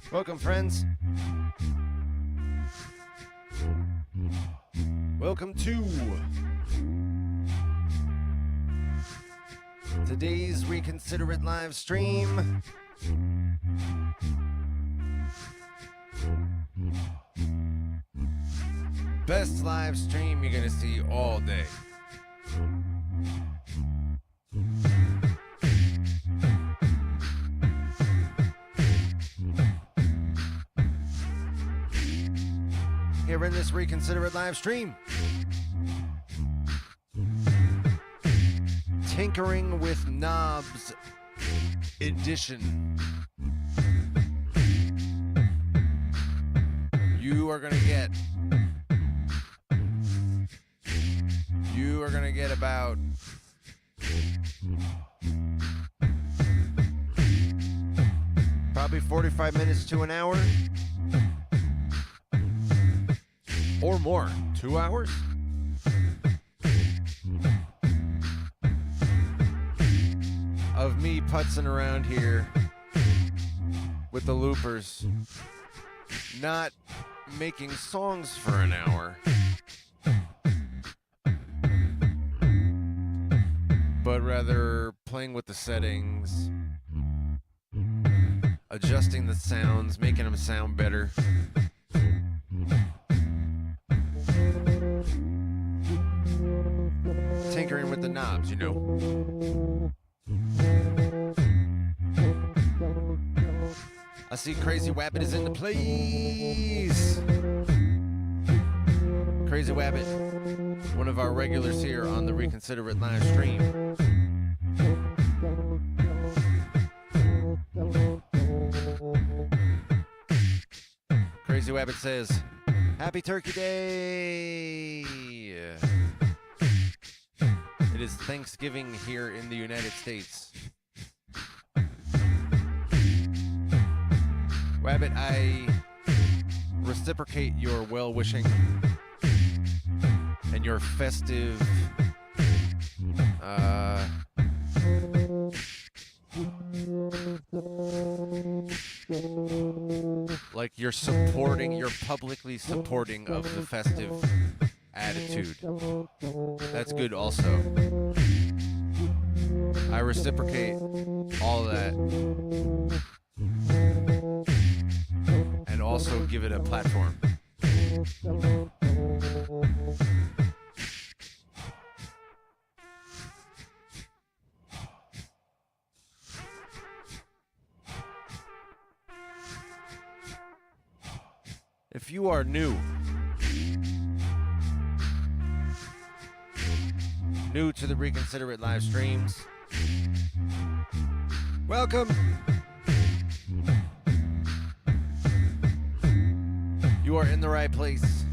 Welcome, friends. Welcome to today's Reconsider It live stream. Best live stream you're gonna see all day. Here in this Reconsider It live stream. Tinkering with Knobs edition. You are gonna get about probably 45 minutes to an hour or more. 2 hours? Of me putzing around here with the loopers, not making songs for an hour, but rather playing with the settings, adjusting the sounds, making them sound better. Tinkering with the knobs, you know. I see Crazy Wabbit is in the place. Crazy Wabbit, one of our regulars here on the Reconsider It live stream. Crazy Wabbit says, Happy Turkey Day! It is Thanksgiving here in the United States. Wabbit, I reciprocate your well-wishing and your festive like you're publicly supporting of the festive attitude. That's good also. I reciprocate all that and also give it a platform. If you are new to the Reconsider It live streams, welcome. You are in the right place.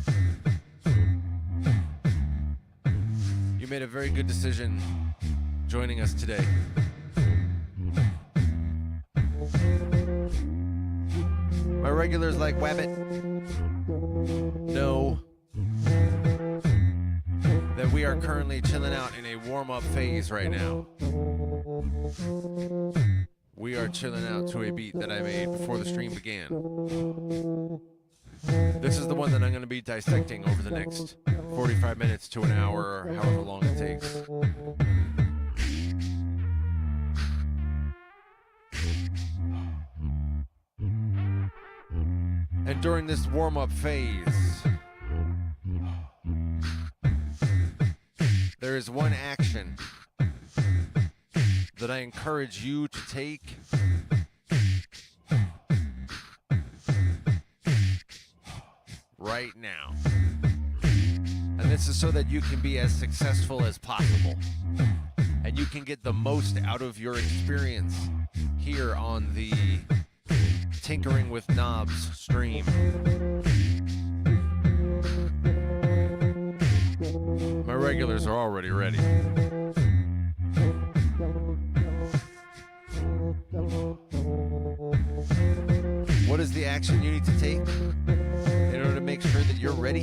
You made a very good decision joining us today. My regulars like Wabbit know that we are currently chilling out in a warm-up phase right now. We are chilling out to a beat that I made before the stream began. This is the one that I'm going to be dissecting over the next 45 minutes to an hour, or however long it takes. And during this warm-up phase, there is one action that I encourage you to take right now. And this is so that you can be as successful as possible and you can get the most out of your experience here on the Tinkering with Knobs stream. My regulars are already ready. What is the action you need to take in order to make sure that you're ready?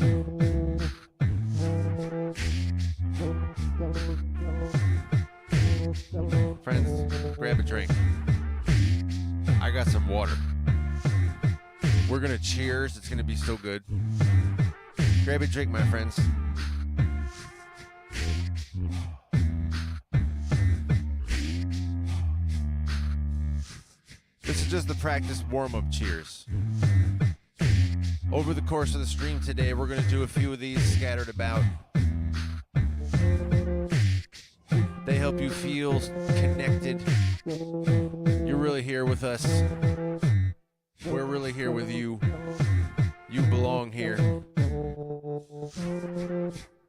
Friends, grab a drink. I got some water. We're going to cheers. It's going to be so good. Grab a drink, my friends. This is just the practice warm-up cheers. Over the course of the stream today, we're going to do a few of these scattered about. They help you feel connected. You're really here with us. We're really here with you. You belong here.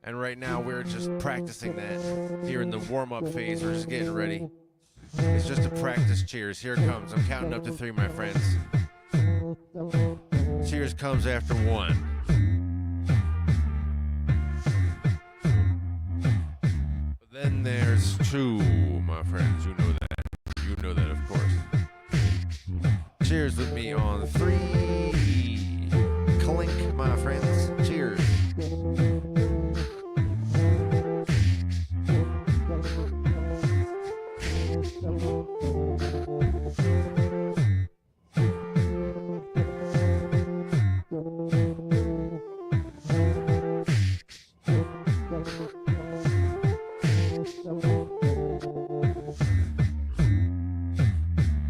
And right now, we're just practicing that here in the warm-up phase. We're just getting ready. It's just a practice cheers. Here it comes. I'm counting up to 3, my friends. Cheers comes after 1. Then there's 2, my friends. You know that. You know that, of course. Cheers with me on 3. Clink, my friends. Cheers.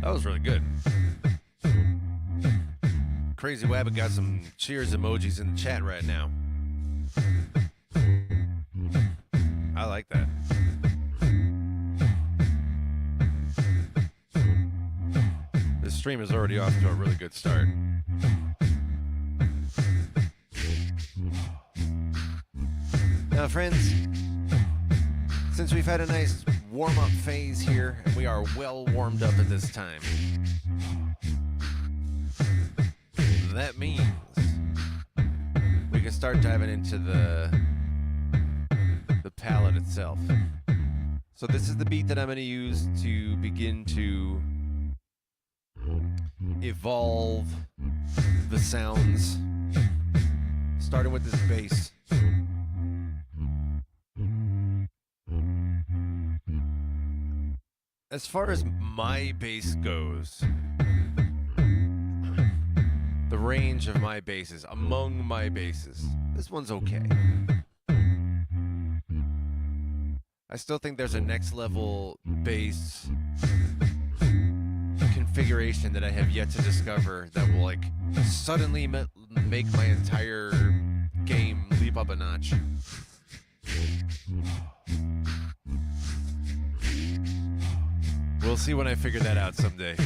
That was really good. Crazy Wabbit got some cheers emojis in the chat right now. I like that. This stream is already off to a really good start. Now, friends, since we've had a nice warm-up phase here, and we are well warmed up at this time, that means we can start diving into the palette itself. So this is the beat that I'm going to use to begin to evolve the sounds, starting with this bass. As far as my bass goes, the range of my basses, among my basses, this one's okay. I still think there's a next level bass configuration that I have yet to discover that will like suddenly make my entire game leap up a notch. We'll see when I figure that out someday.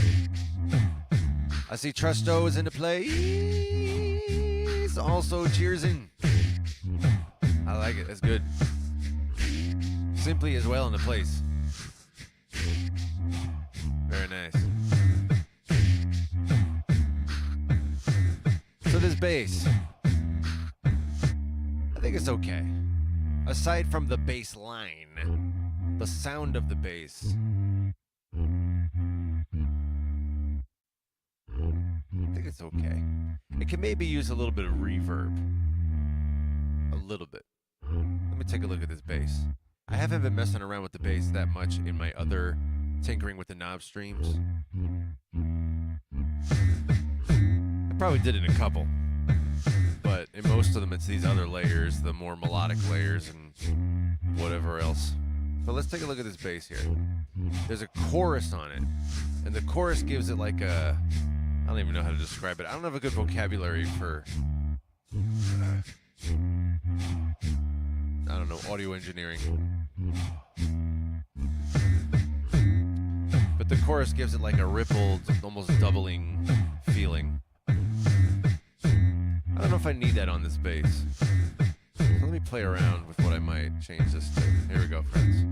I see Trusto is into play. He's also cheers in. I like it. That's good. Simply is well in the place. Very nice. So this bass, I think it's okay. Aside from the bass line, the sound of the bass, I think it's okay. It can maybe use a little bit of reverb. A little bit. Let me take a look at this bass. I haven't been messing around with the bass that much in my other tinkering with the knob streams. I probably did in a couple. But in most of them, it's these other layers, the more melodic layers and whatever else. But let's take a look at this bass here. There's a chorus on it. And the chorus gives it like a... I don't even know how to describe it. I don't have a good vocabulary for... I don't know, audio engineering. But the chorus gives it like a rippled, almost doubling feeling. I don't know if I need that on this bass. So let me play around with what I might change this to. Here we go, friends.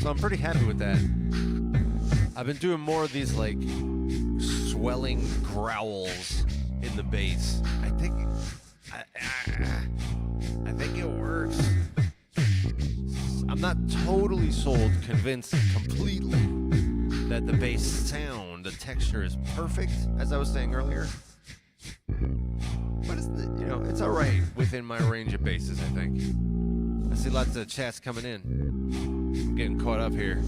So I'm pretty happy with that. I've been doing more of these like swelling growls in the bass. I think it works. I'm not totally sold, convinced completely that the bass sound, the texture is perfect, as I was saying earlier. But it's all right within my range of basses, I think. I see lots of chats coming in. I'm getting caught up here.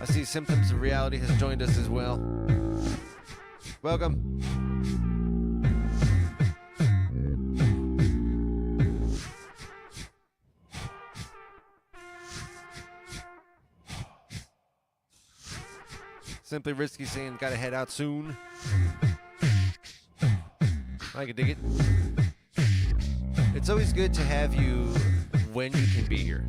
I see Symptoms of Reality has joined us as well. Welcome. Simply Risky saying, gotta head out soon. I can dig it. It's always good to have you when you can be here.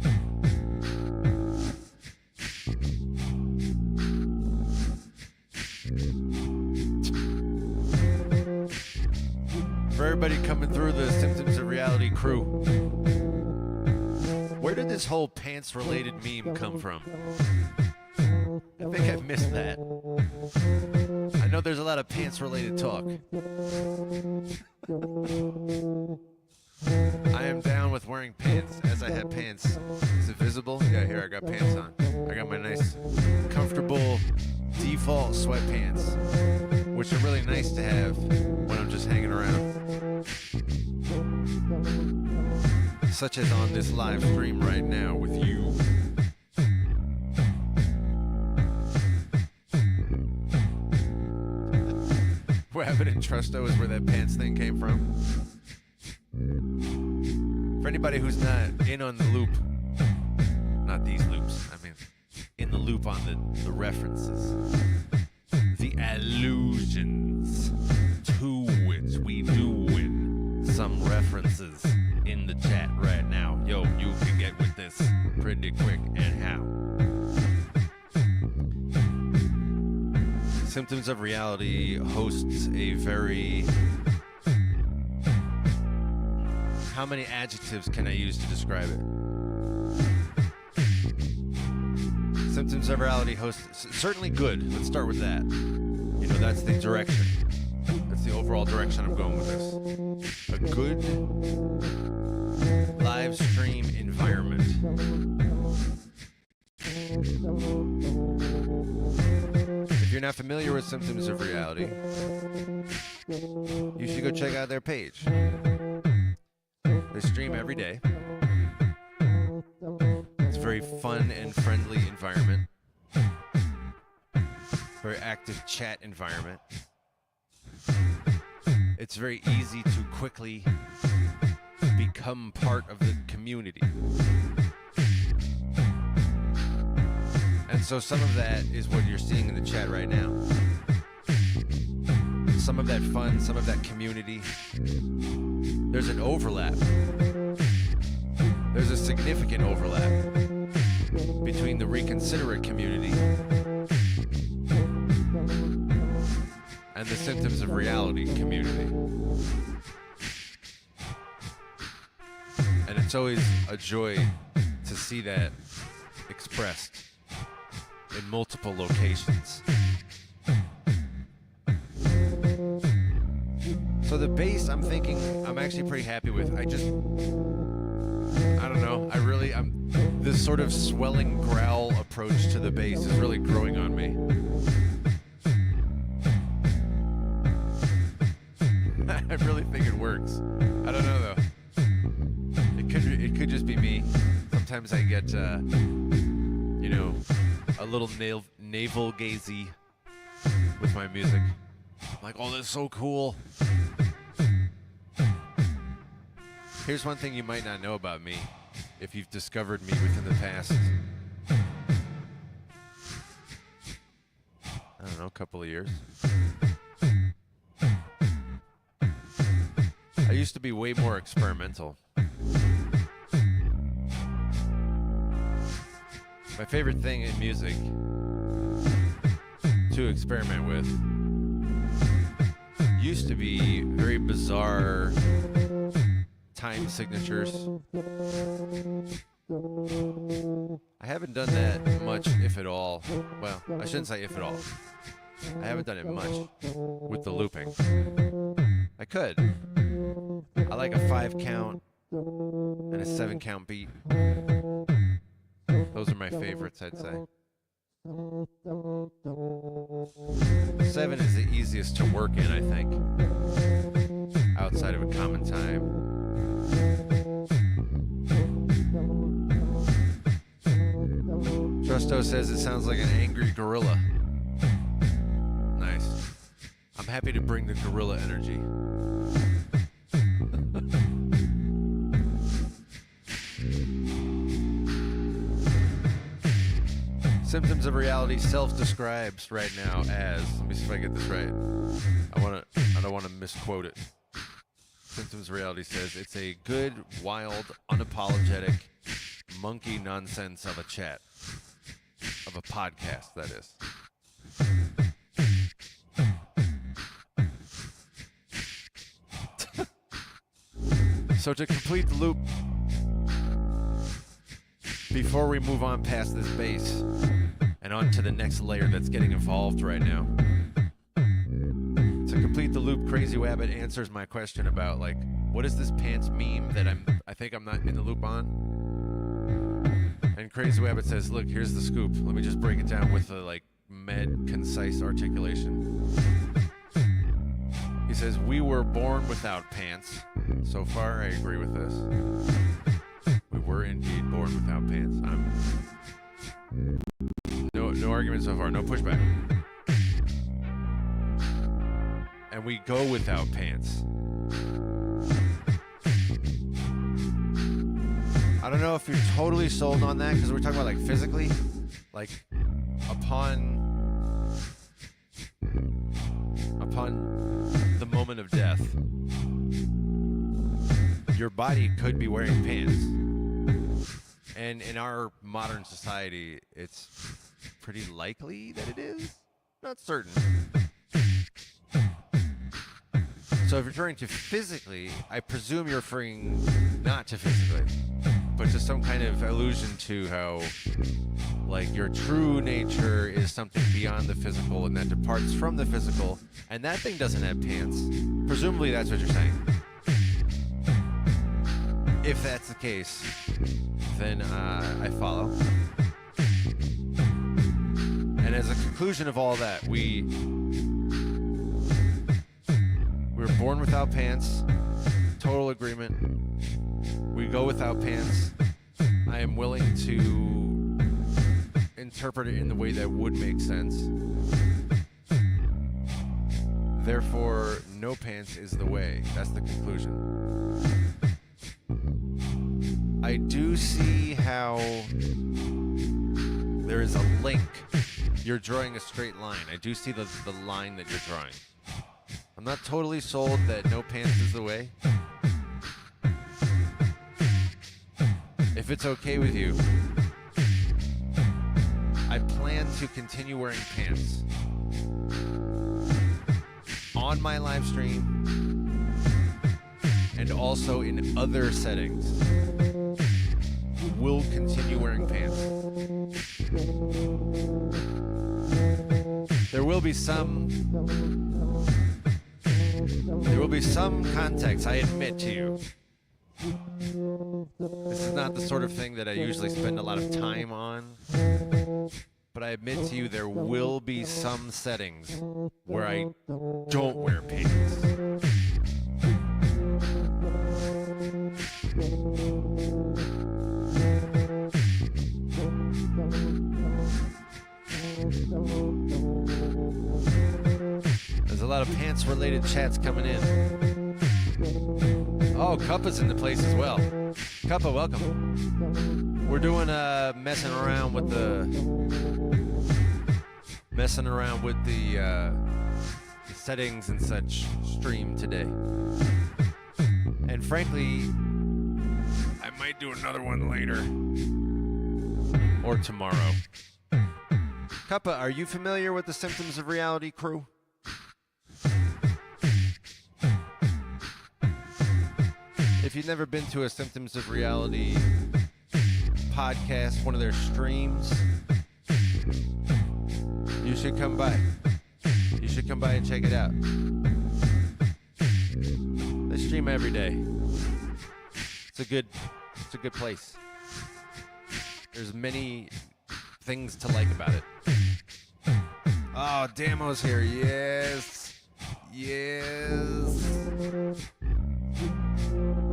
For everybody coming through the Symptoms of Reality crew, where did this whole pants-related meme come from? I think I missed that. I know there's a lot of pants-related talk. I am down with wearing pants, as I have pants. Is it visible? Yeah, here I got pants on. I got my nice, comfortable default sweatpants, which are really nice to have when I'm just hanging around. Such as on this live stream right now with you. What happened in Trusto is where that pants thing came from. For anybody who's not in on the loop, not these loops, I mean, in the loop on the references, the allusions to it, we doing some references in the chat right now. Yo, you can get with this pretty quick and how. Symptoms of Reality hosts a very... How many adjectives can I use to describe it? Symptoms of Reality hosts... Certainly good. Let's start with that. You know, that's the direction. That's the overall direction I'm going with this. A good live stream environment. If you're not familiar with Symptoms of Reality, you should go check out their page. They stream every day. It's a very fun and friendly environment. Very active chat environment. It's very easy to quickly become part of the community. And so some of that is what you're seeing in the chat right now. Some of that fun, some of that community. There's an overlap. There's a significant overlap between the Reconsiderate community and the Symptoms of Reality community. And it's always a joy to see that expressed in multiple locations. So the bass, I'm actually pretty happy with. I don't know, this sort of swelling growl approach to the bass is really growing on me. I really think it works. I don't know though. It could just be me. Sometimes I get, a little navel gazy with my music. I'm like, oh, that's so cool. Here's one thing you might not know about me if you've discovered me within the past, I don't know, a couple of years. I used to be way more experimental. My favorite thing in music to experiment with used to be very bizarre time signatures, haven't done that much, if at all. Well, I shouldn't say if at all. I haven't done it much with the looping. I could. I like a 5 count and a 7 count beat. Those are my favorites, I'd say. 7 is the easiest to work in, I think, outside of a common time. Trusto says it sounds like an angry gorilla. Nice. I'm happy to bring the gorilla energy. Symptoms of Reality self-describes right now as, let me see if I get this right. I don't want to misquote it. Symptoms of Reality says it's a good, wild, unapologetic, monkey nonsense of a chat. Of a podcast, that is. So to complete the loop, before we move on past this bass and on to the next layer that's getting evolved right now, to complete the loop, Crazy Wabbit answers my question about, like, what is this pants meme that I think I'm not in the loop on? And Crazy Wabbit says, look, here's the scoop. Let me just break it down with a, like, concise articulation. He says, we were born without pants. So far, I agree with this. We were indeed born without pants. No argument so far, no pushback. And we go without pants. I don't know if you're totally sold on that, because we're talking about, like, physically, like, upon the moment of death, your body could be wearing pants. And in our modern society, it's pretty likely that it is. Not certain. So if you're referring to physically, I presume you're referring not to physically, but to some kind of allusion to how, like, your true nature is something beyond the physical and that departs from the physical, and that thing doesn't have pants. Presumably that's what you're saying. If that's the case, then I follow. And as a conclusion of all that, we were born without pants. Total agreement. We go without pants. I am willing to interpret it in the way that would make sense. Therefore, no pants is the way. That's the conclusion. I do see how there is a link. You're drawing a straight line. I do see the line that you're drawing. I'm not totally sold that no pants is the way. If it's okay with you, I plan to continue wearing pants on my live stream and also in other settings. Will continue wearing pants. There will be some context, I admit to you. This is not the sort of thing that I usually spend a lot of time on, but I admit to you there will be some settings where I don't wear pants. There's a lot of pants-related chats coming in. Oh, Cuppa's in the place as well. Cuppa, welcome. We're doing messing around with the settings and such stream today. And frankly, I might do another one later or tomorrow. Cuppa, are you familiar with the Symptoms of Reality crew? If you've never been to a Symptoms of Reality podcast, one of their streams, you should come by. You should come by and check it out. They stream every day. It's a good place. There's many things to like about it. Oh, Damo's here. Yes.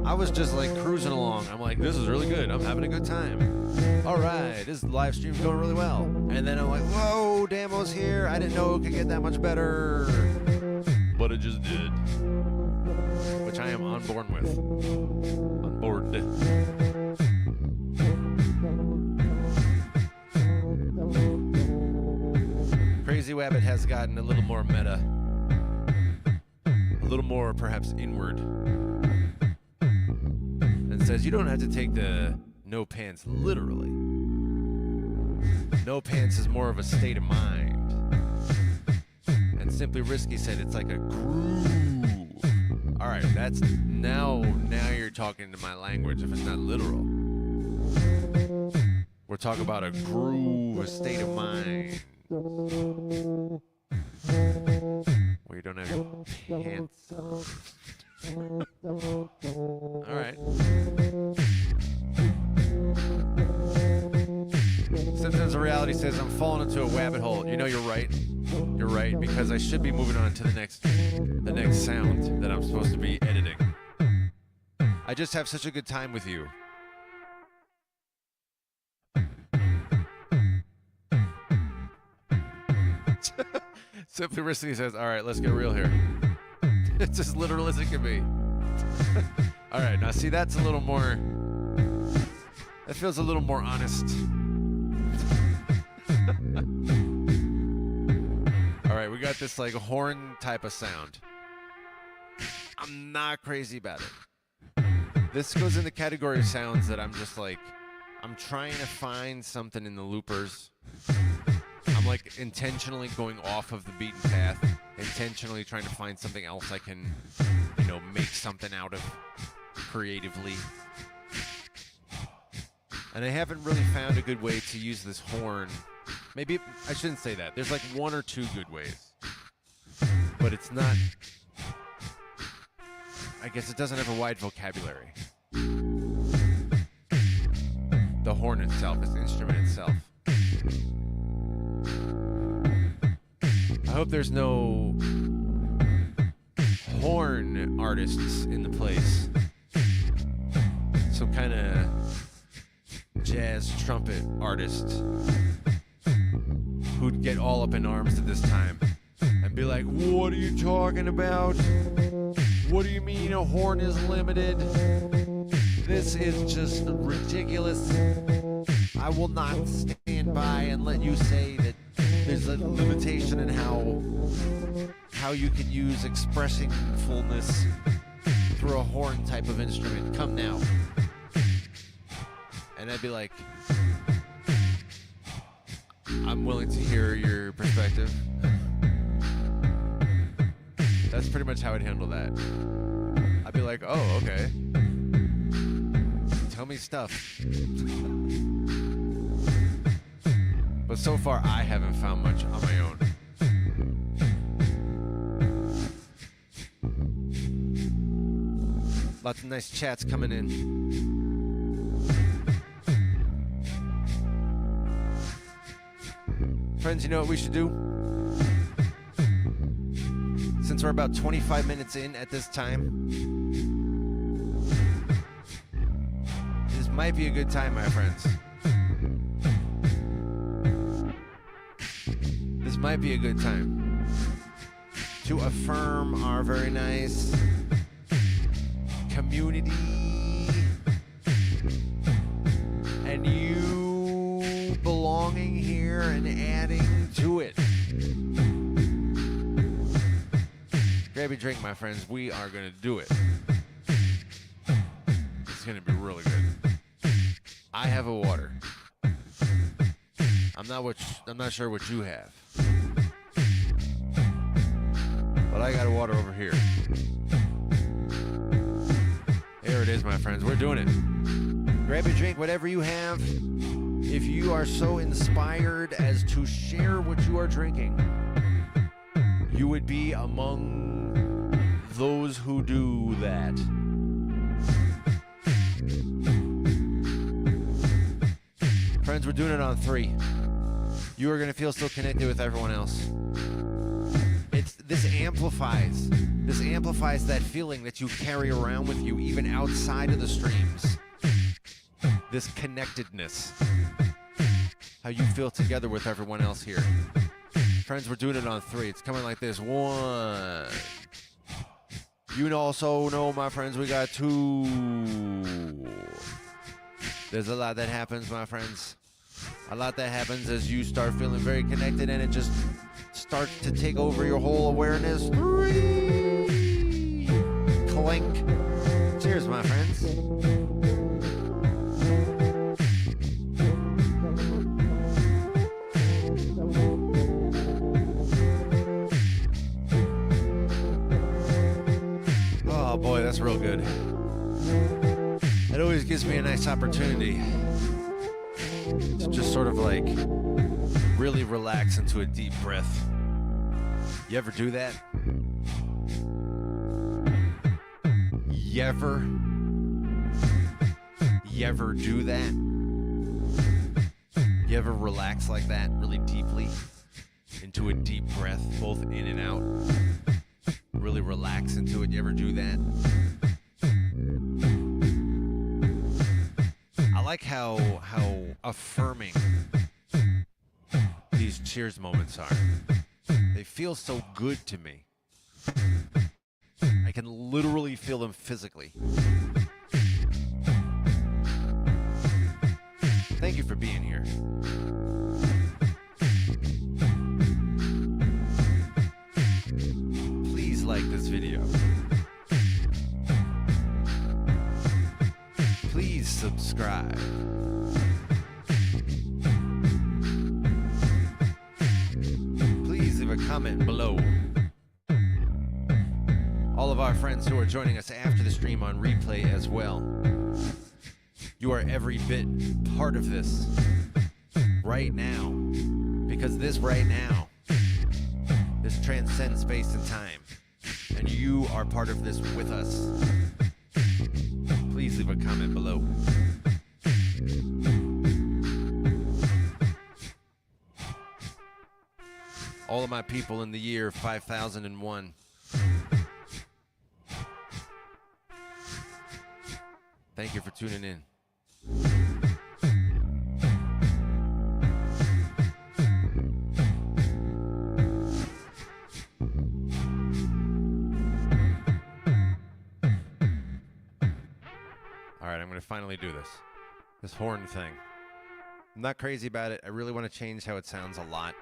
I was just like cruising along. I'm like, this is really good. I'm having a good time. All right, this live stream's going really well. And then I'm like, whoa, Damo's here. I didn't know it could get that much better. But it just did. Which I am on board with. On board. Crazy Wabbit has gotten a little more meta. A little more, perhaps, inward. And says, you don't have to take the no pants literally. No pants is more of a state of mind. And Simply Risky said it's like a groove. All right, that's now you're talking to my language if it's not literal. We're talking about a groove, a state of mind. Where you don't have your pants on. All right. Sometimes the reality says I'm falling into a rabbit hole. You know, you're right. You're right, because I should be moving on to the next sound that I'm supposed to be editing. I just have such a good time with you. Simply Risky says, all right, let's get real here. It's as literal as it can be. All right, now see, that's a little more, that feels a little more honest. All right, we got this like horn type of sound. I'm not crazy about it. This goes in the category of sounds that I'm just like, I'm trying to find something in the loopers. I'm like intentionally going off of the beaten path, intentionally trying to find something else I can, make something out of creatively. And I haven't really found a good way to use this horn. Maybe I shouldn't say that. There's like one or two good ways. But it's not, I guess it doesn't have a wide vocabulary. The horn itself, the instrument itself. I hope there's no horn artists in the place. Some kind of jazz trumpet artist who'd get all up in arms at this time and be like, what are you talking about? What do you mean a horn is limited? This is just ridiculous. I will not stand by and let you say that there's a limitation in how you can use expressing fullness through a horn type of instrument. Come now. And I'd be like, I'm willing to hear your perspective. That's pretty much how I'd handle that. I'd be like, oh, okay. Tell me stuff. But so far, I haven't found much on my own. Lots of nice chats coming in. Friends, you know what we should do? Since we're about 25 minutes in at this time, this might be a good time, my friends. This might be a good time to affirm our very nice community and you belonging here and adding to it. Grab your drink, my friends. We are going to do it. It's going to be really good. I have a water. I'm not sure what you have. But I got a water over here. Here it is, my friends. We're doing it. Grab your drink, whatever you have. If you are so inspired as to share what you are drinking, you would be among those who do that. Friends, we're doing it on 3. You are going to feel so connected with everyone else. This amplifies that feeling that you carry around with you even outside of the streams. This connectedness. How you feel together with everyone else here. Friends, we're doing it on 3. It's coming like this. 1. You also know, my friends, we got 2. There's a lot that happens, my friends. A lot that happens as you start feeling very connected, and it just starts to take over your whole awareness. 3. Clink. Cheers, my friends. Oh boy, that's real good. It always gives me a nice opportunity to just sort of like really relax into a deep breath. You ever do that? You ever do that? You ever relax like that really deeply into a deep breath, both in and out? Really relax into it. You ever do that? I like how affirming these cheers moments are. They feel so good to me. I can literally feel them physically. Thank you for being here. Please like this video. Please subscribe. Please leave a comment below. All of our friends who are joining us after the stream on replay as well. You are every bit part of this right now. Because this right now, this transcends space and time. And you are part of this with us. Please leave a comment below. All of my people in the year 5001. Thank you for tuning in. All right, I'm going to finally do this horn thing. I'm not crazy about it. I really want to change how it sounds a lot.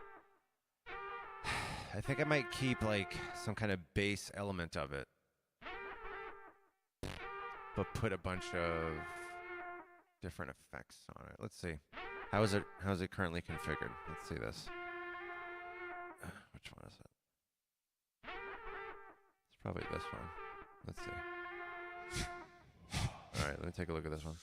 I think I might keep like some kind of bass element of it, but put a bunch of different effects on it. Let's see. How is it currently configured? Let's see this. Which one is it? It's probably this one. Let's see. All right, let me take a look at this one.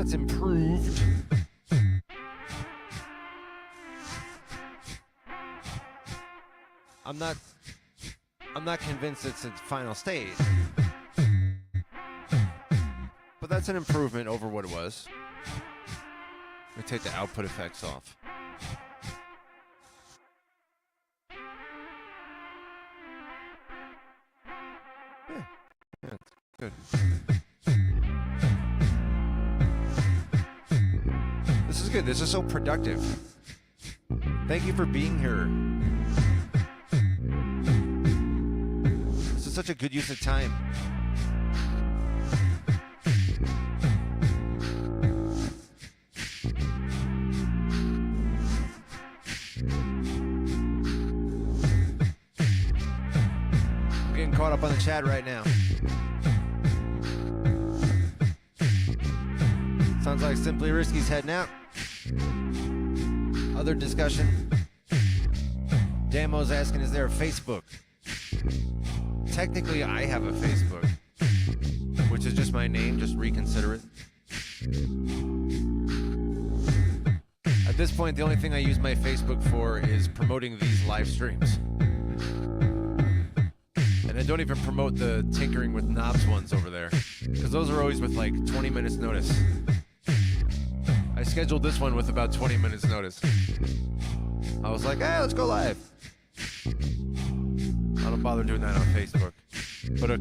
that's improved. I'm not convinced it's its final state. But that's an improvement over what it was. Let me take the output effects off. Yeah, it's good. This is good. This is so productive. Thank you for being here. This is such a good use of time. I'm getting caught up on the chat right now. Sounds like Simply Risky's heading out. Other discussion. Damo's asking, is there a Facebook? Technically, I have a Facebook, which is just my name. Just reconsider it. At this point, the only thing I use my Facebook for is promoting these live streams. And I don't even promote the Tinkering with Knobs ones over there, because those are always with like 20 minutes notice. I scheduled this one with about 20 minutes notice. I was like, hey, let's go live. I don't bother doing that on Facebook. But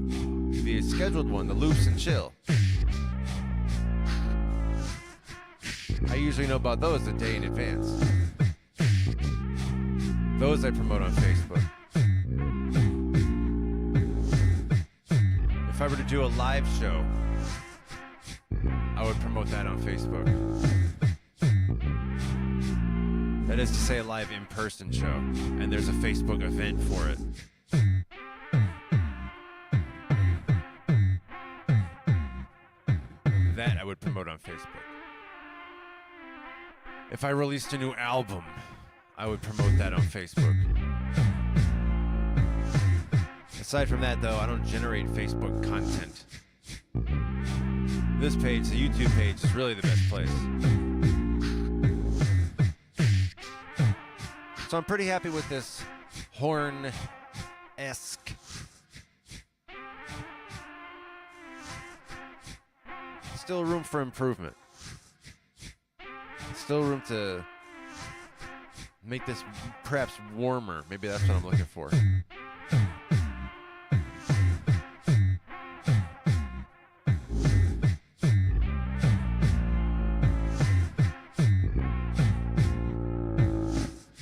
the scheduled one, the Loops and Chill, I usually know about those a day in advance. Those I promote on Facebook. If I were to do a live show, I would promote that on Facebook. That is to say, a live in-person show, and there's a Facebook event for it. That I would promote on Facebook. If I released a new album, I would promote that on Facebook. Aside from that, though, I don't generate Facebook content. This page, the YouTube page, is really the best place. So I'm pretty happy with this horn-esque. Still room for improvement. Still room to make this perhaps warmer. Maybe that's what I'm looking for.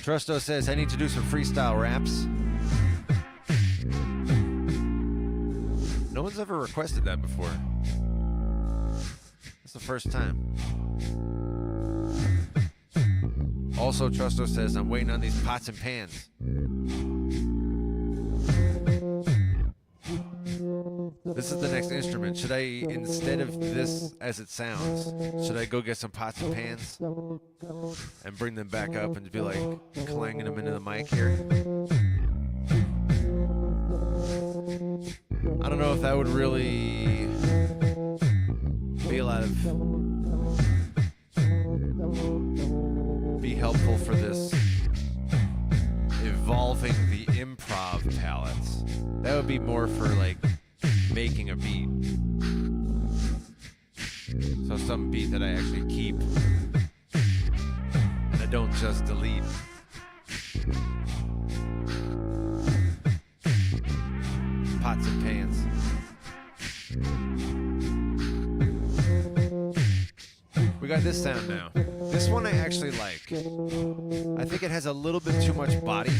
Trusto says, I need to do some freestyle raps. No one's ever requested that before. It's the first time. Also, Trusto says, I'm waiting on these pots and pans. This is the next instrument. Should I, instead of this as it sounds, should I go get some pots and pans and bring them back up and be like clanging them into the mic here? I don't know if that would really be a lot of be helpful for this evolving the improv palettes. That would be more for like making a beat. So some beat that I actually keep and I don't just delete. Pots and pans. We got this sound now. This one I actually like. I think it has a little bit too much body,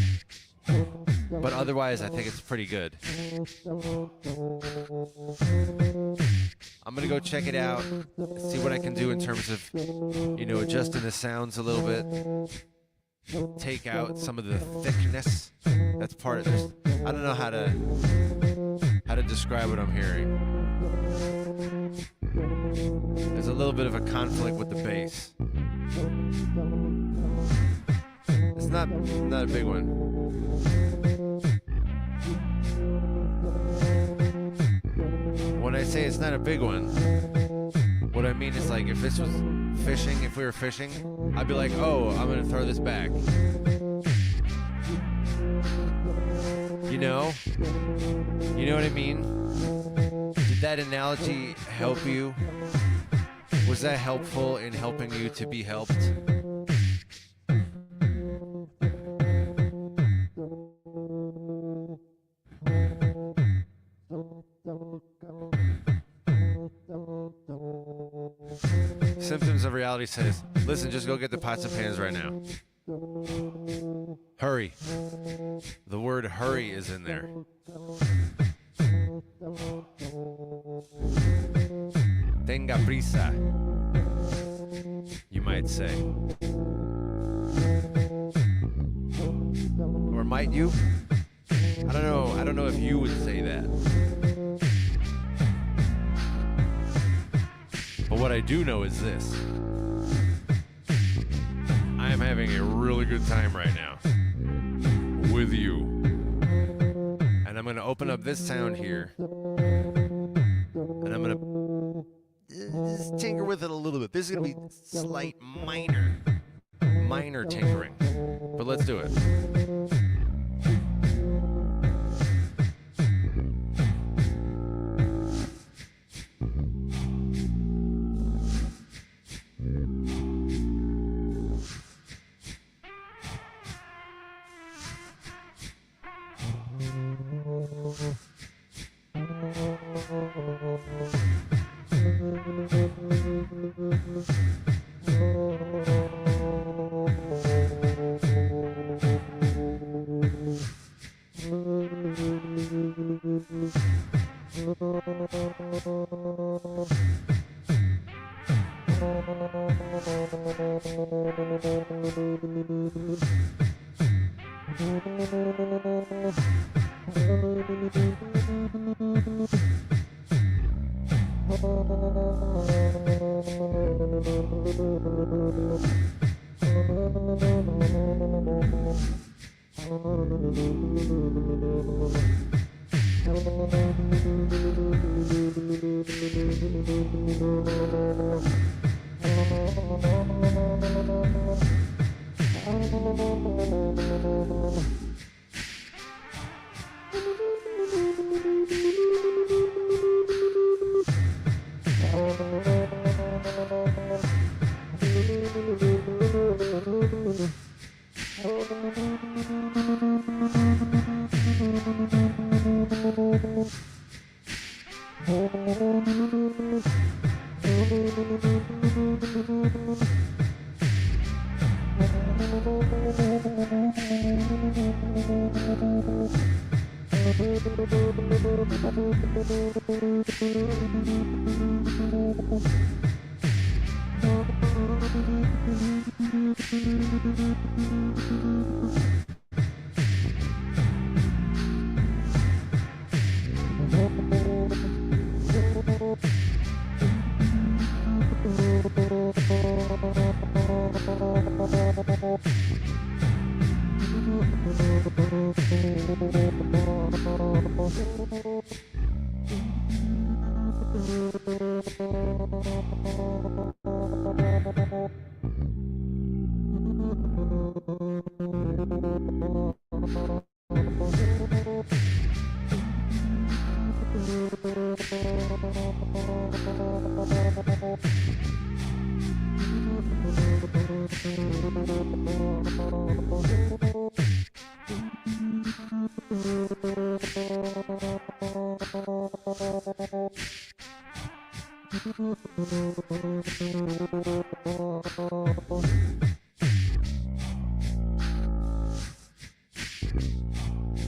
but otherwise I think it's pretty good. I'm gonna go check it out, see what I can do in terms of, you know, adjusting the sounds a little bit, take out some of the thickness. That's part of this. I don't know how to describe what I'm hearing. There's a little bit of a conflict with the bass. It's not a big one. When I say it's not a big one, What I mean is, like, if this was fishing, if we were fishing, I'd be like, oh, I'm going to throw this back. You know? You know what I mean? Did that analogy help you? Was that helpful in helping you to be helped? Symptoms of Reality says, listen, just go get the pots and pans right now. Hurry. The word hurry is in there. Tenga prisa, you might say. Or might you? I don't know. I don't know if you would say that. But what I do know is this. I am having a really good time right now with you. And I'm going to open up this sound here. And I'm going to just tinker with it a little bit. This is going to be slight minor tinkering. But let's do it.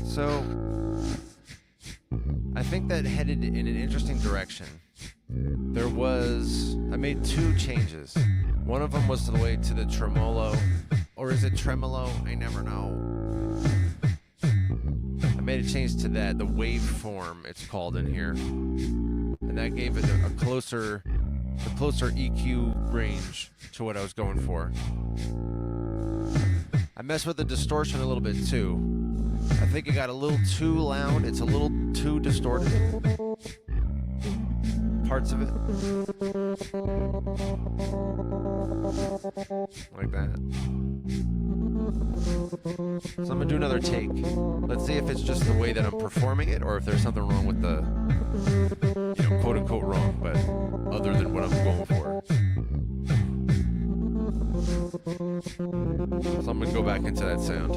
So, I think that headed in an interesting direction. I made two changes. One of them was the way to the tremolo, or is it tremolo? I never know. I made a change to that, the waveform it's called in here. And that gave it a closer EQ range to what I was going for. I messed with the distortion a little bit too. I think it got a little too loud. It's a little too distorted. parts of it. Like that. So I'm gonna do another take. Let's see if it's just the way that I'm performing it, or if there's something wrong with the, quote unquote wrong, but other than what I'm going for. So I'm gonna go back into that sound.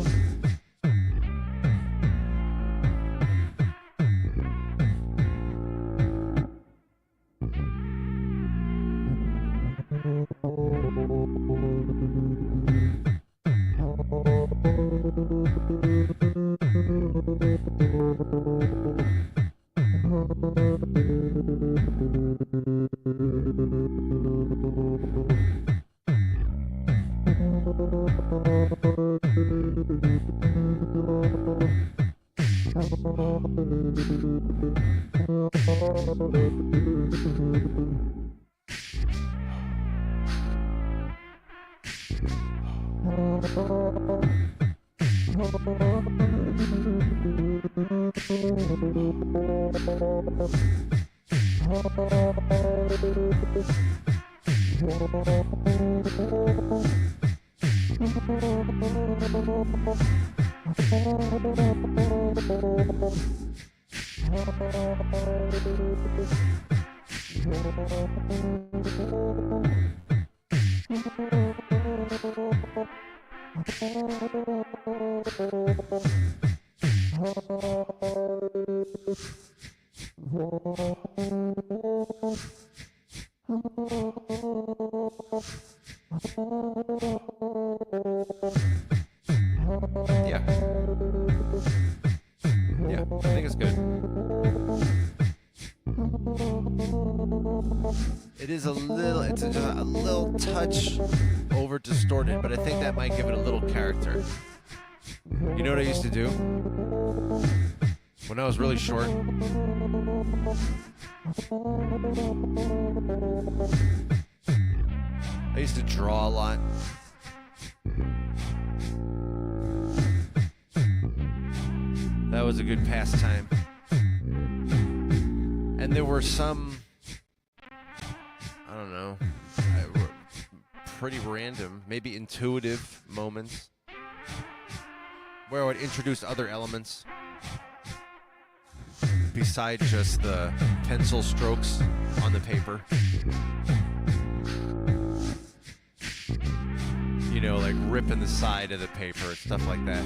Yeah, I think it's good. It is it's just a little touch over distorted, but I think that might give it a little character. You know what I used to do? When I was really short? I used to draw a lot. That was a good pastime. And there were some, I don't know, pretty random, maybe intuitive moments where I would introduce other elements besides just the pencil strokes on the paper. Like ripping the side of the paper, stuff like that.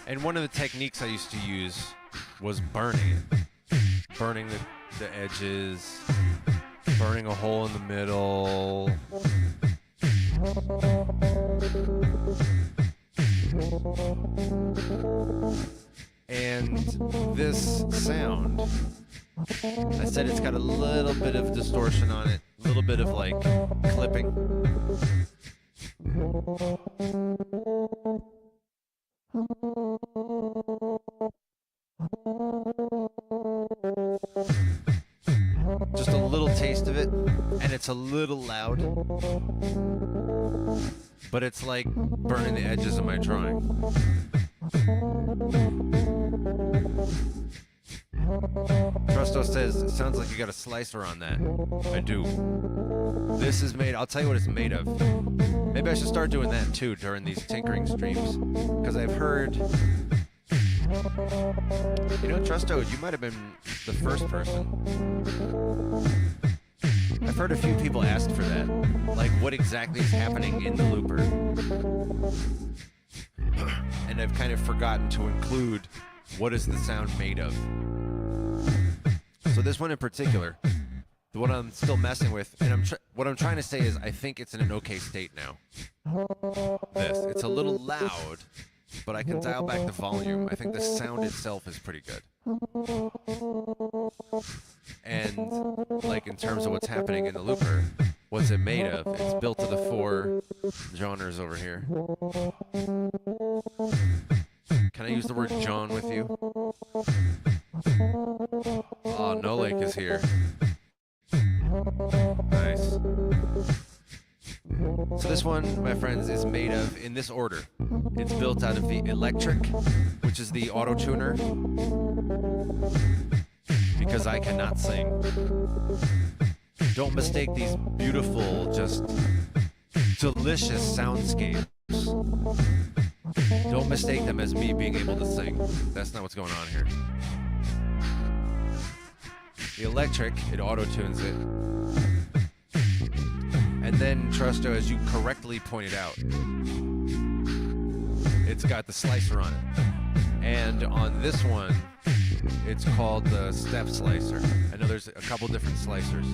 And one of the techniques I used to use was burning it. Burning the edges, burning a hole in the middle. And this sound, I said it's got a little bit of distortion on it, a little bit of like clipping. Just a little taste of it, and it's a little loud, but it's like burning the edges of my drawing. Trusto says, it sounds like you got a slicer on that. I do. This is made, I'll tell you what it's made of. Maybe I should start doing that too during these tinkering streams, because I've heard, Trusto, you might have been the first person. I've heard a few people ask for that, like what exactly is happening in the looper. And I've kind of forgotten to include what is the sound made of. So this one in particular, the one I'm still messing with, and what I'm trying to say is I think it's in an okay state now. It's a little loud, but I can dial back the volume. I think the sound itself is pretty good. And like in terms of what's happening in the looper, what's it made of? It's built to the 4 genres over here. Can I use the word John with you? Oh, No Lake is here. Nice. So this one, my friends, is made of, in this order, It's built out of the electric, which is the auto tuner, because I cannot sing. Don't mistake these beautiful, just delicious soundscapes. Don't mistake them as me being able to sing. That's not what's going on here. The electric, it auto-tunes it. And then, Trusto, as you correctly pointed out, it's got the slicer on it. And on this one, it's called the step slicer. I know there's a couple different slicers.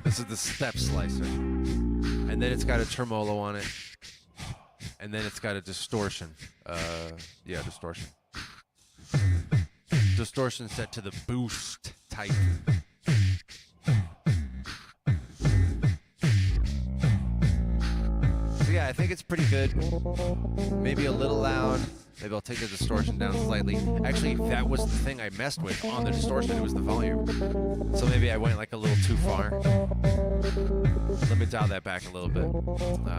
This is the step slicer. And then it's got a tremolo on it. And then it's got a distortion. Distortion. Distortion set to the boost type. So yeah, I think it's pretty good. Maybe a little loud. Maybe I'll take the distortion down slightly. Actually, that was the thing I messed with on the distortion. It was the volume. So maybe I went like a little too far. Let me dial that back a little bit.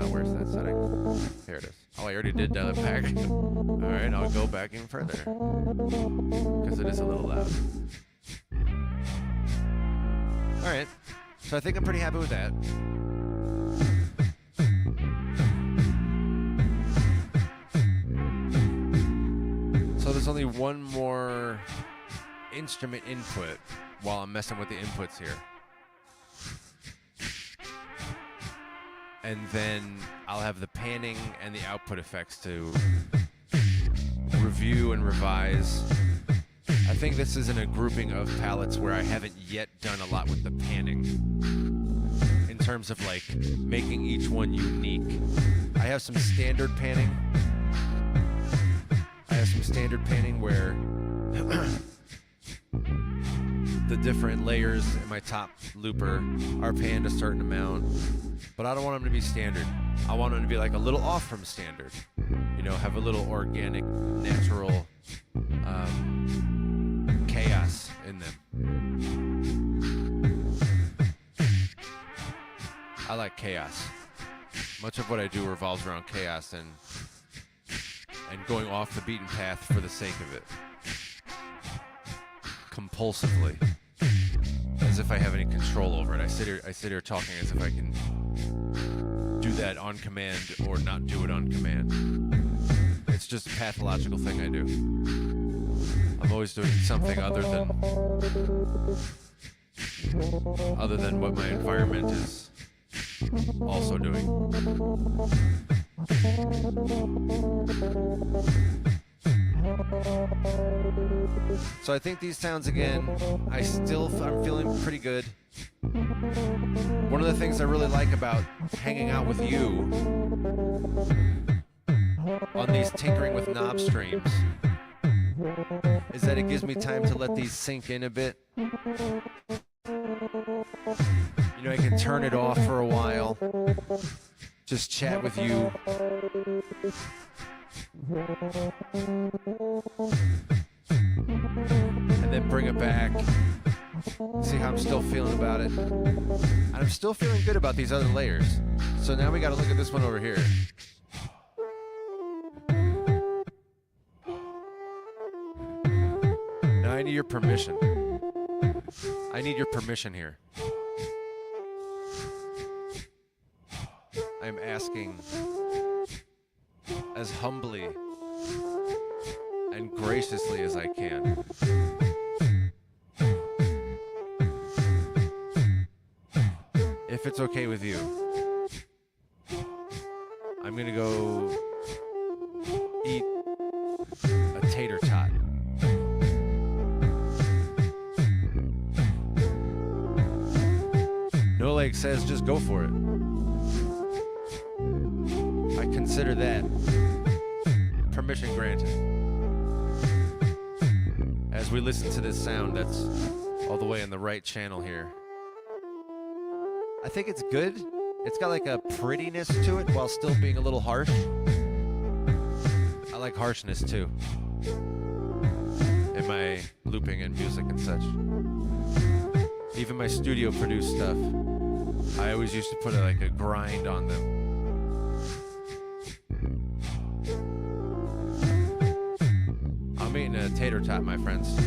Where's that setting? Here it is. Oh, I already did dial it back. All right, I'll go back even further. Because it is a little loud. All right. So I think I'm pretty happy with that. So there's only one more instrument input while I'm messing with the inputs here. And then I'll have the panning and the output effects to review and revise. I think this is in a grouping of palettes where I haven't yet done a lot with the panning in terms of like making each one unique. I have some standard panning. Where the different layers in my top looper are panned a certain amount, but I don't want them to be standard. I want them to be like a little off from standard. You know, have a little organic, natural chaos in them. I like chaos. Much of what I do revolves around chaos and going off the beaten path for the sake of it. Compulsively. As if I have any control over it. I sit here talking as if I can do that on command or not do it on command. It's just a pathological thing I do. I'm always doing something other than what my environment is also doing. So I think these sounds again, I'm feeling pretty good. One of the things I really like about hanging out with you on these tinkering with knob streams is that it gives me time to let these sink in a bit. You know, I can turn it off for a while, just chat with you. And then bring it back, see how I'm still feeling about it. And I'm still feeling good about these other layers. So now we got to look at this one over here. Now I need your permission. I need your permission here. I'm asking as humbly and graciously as I can. If it's okay with you, I'm gonna go eat a tater tot. No Leg says just go for it. I consider that permission granted. As we listen to this sound that's all the way in the right channel here. I think it's good. It's got like a prettiness to it while still being a little harsh. I like harshness too in my looping and music and such. Even my studio produced stuff, I always used to put like a grind on them. eating a tater tot, my friends.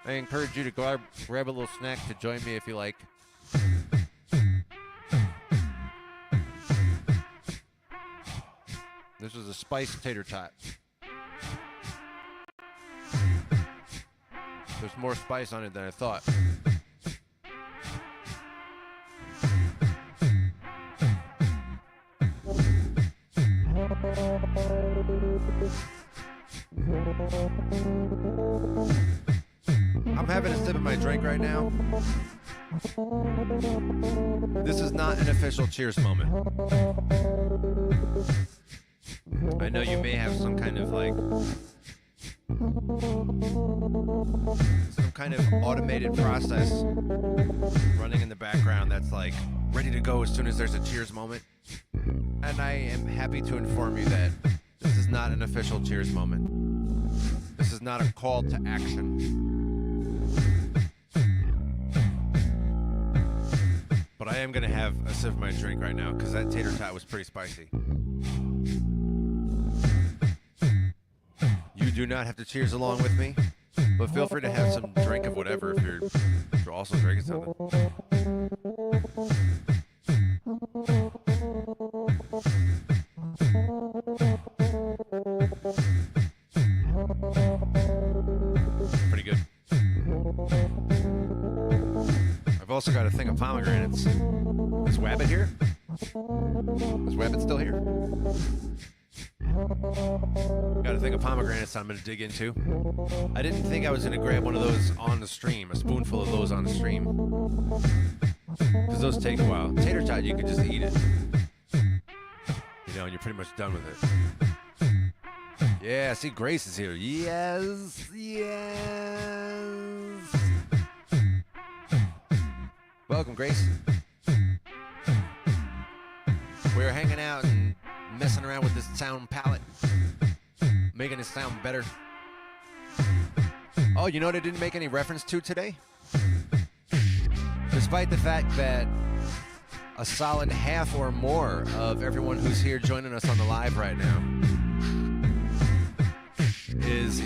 I encourage you to grab a little snack to join me if you like. This is a spiced tater tot. There's more spice on it than I thought. I'm having a sip of my drink right now. This is not an official cheers moment. I know you may have some kind of automated process running in the background that's like ready to go as soon as there's a cheers moment. And I am happy to inform you that this is not an official cheers moment. This is not a call to action. But I am going to have a sip of my drink right now because that tater tot was pretty spicy. You do not have to cheers along with me, but feel free to have some drink of whatever if you're also drinking something. Pretty good. I've also got a thing of pomegranates. Is Wabbit here? Is Wabbit still here? Got a thing of pomegranates I'm going to dig into. I didn't think I was going to grab one of those on the stream, a spoonful of those on the stream. Because those take a while. Tater tot, you can just eat it. You know, and you're pretty much done with it. Yeah, see, Grace is here. Yes, yes. Welcome, Grace. We're hanging out and messing around with this sound palette, making it sound better. Oh, you know what I didn't make any reference to today? Despite the fact that a solid half or more of everyone who's here joining us on the live right now is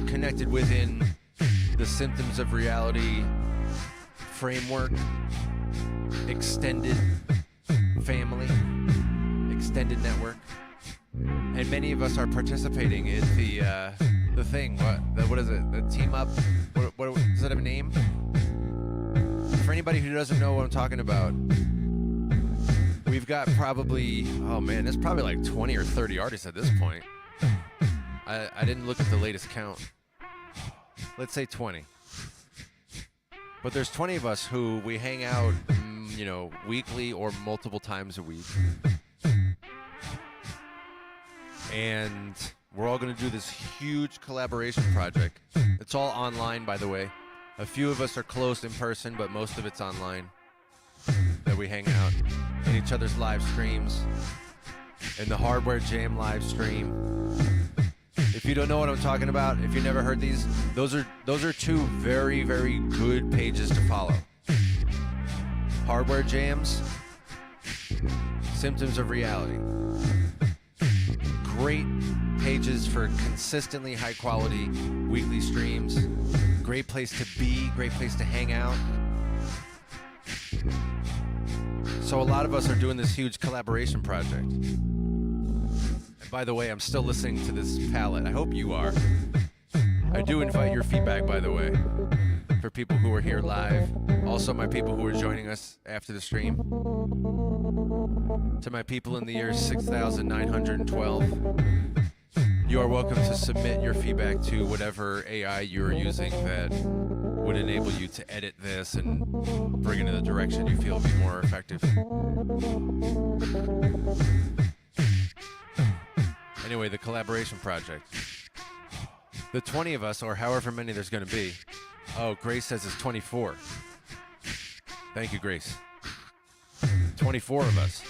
connected within the Symptoms of Reality framework, extended family, extended network, and many of us are participating in the thing. What is it? The team up? What does that have a name? For anybody who doesn't know what I'm talking about, we've got probably, there's probably like 20 or 30 artists at this point. I didn't look at the latest count. Let's say 20. But there's 20 of us who we hang out, weekly or multiple times a week. And we're all going to do this huge collaboration project. It's all online, by the way. A few of us are close in person, but most of it's online. That we hang out in each other's live streams, in the Hardware Jam live stream. If you don't know what I'm talking about, if you never heard these, those are two very, very good pages to follow. Hardware Jams, Symptoms of Reality. Great pages for consistently high quality weekly streams. Great place to be, great place to hang out. So a lot of us are doing this huge collaboration project. And by the way, I'm still listening to this palette. I hope you are. I do invite your feedback, by the way, for people who are here live. Also, my people who are joining us after the stream. To my people in the year 6,912, you are welcome to submit your feedback to whatever AI you're using that would enable you to edit this and bring it in the direction you feel will be more effective. Anyway, the collaboration project. The 20 of us, or however many there's going to be. Oh, Grace says it's 24. Thank you, Grace. 24 of us.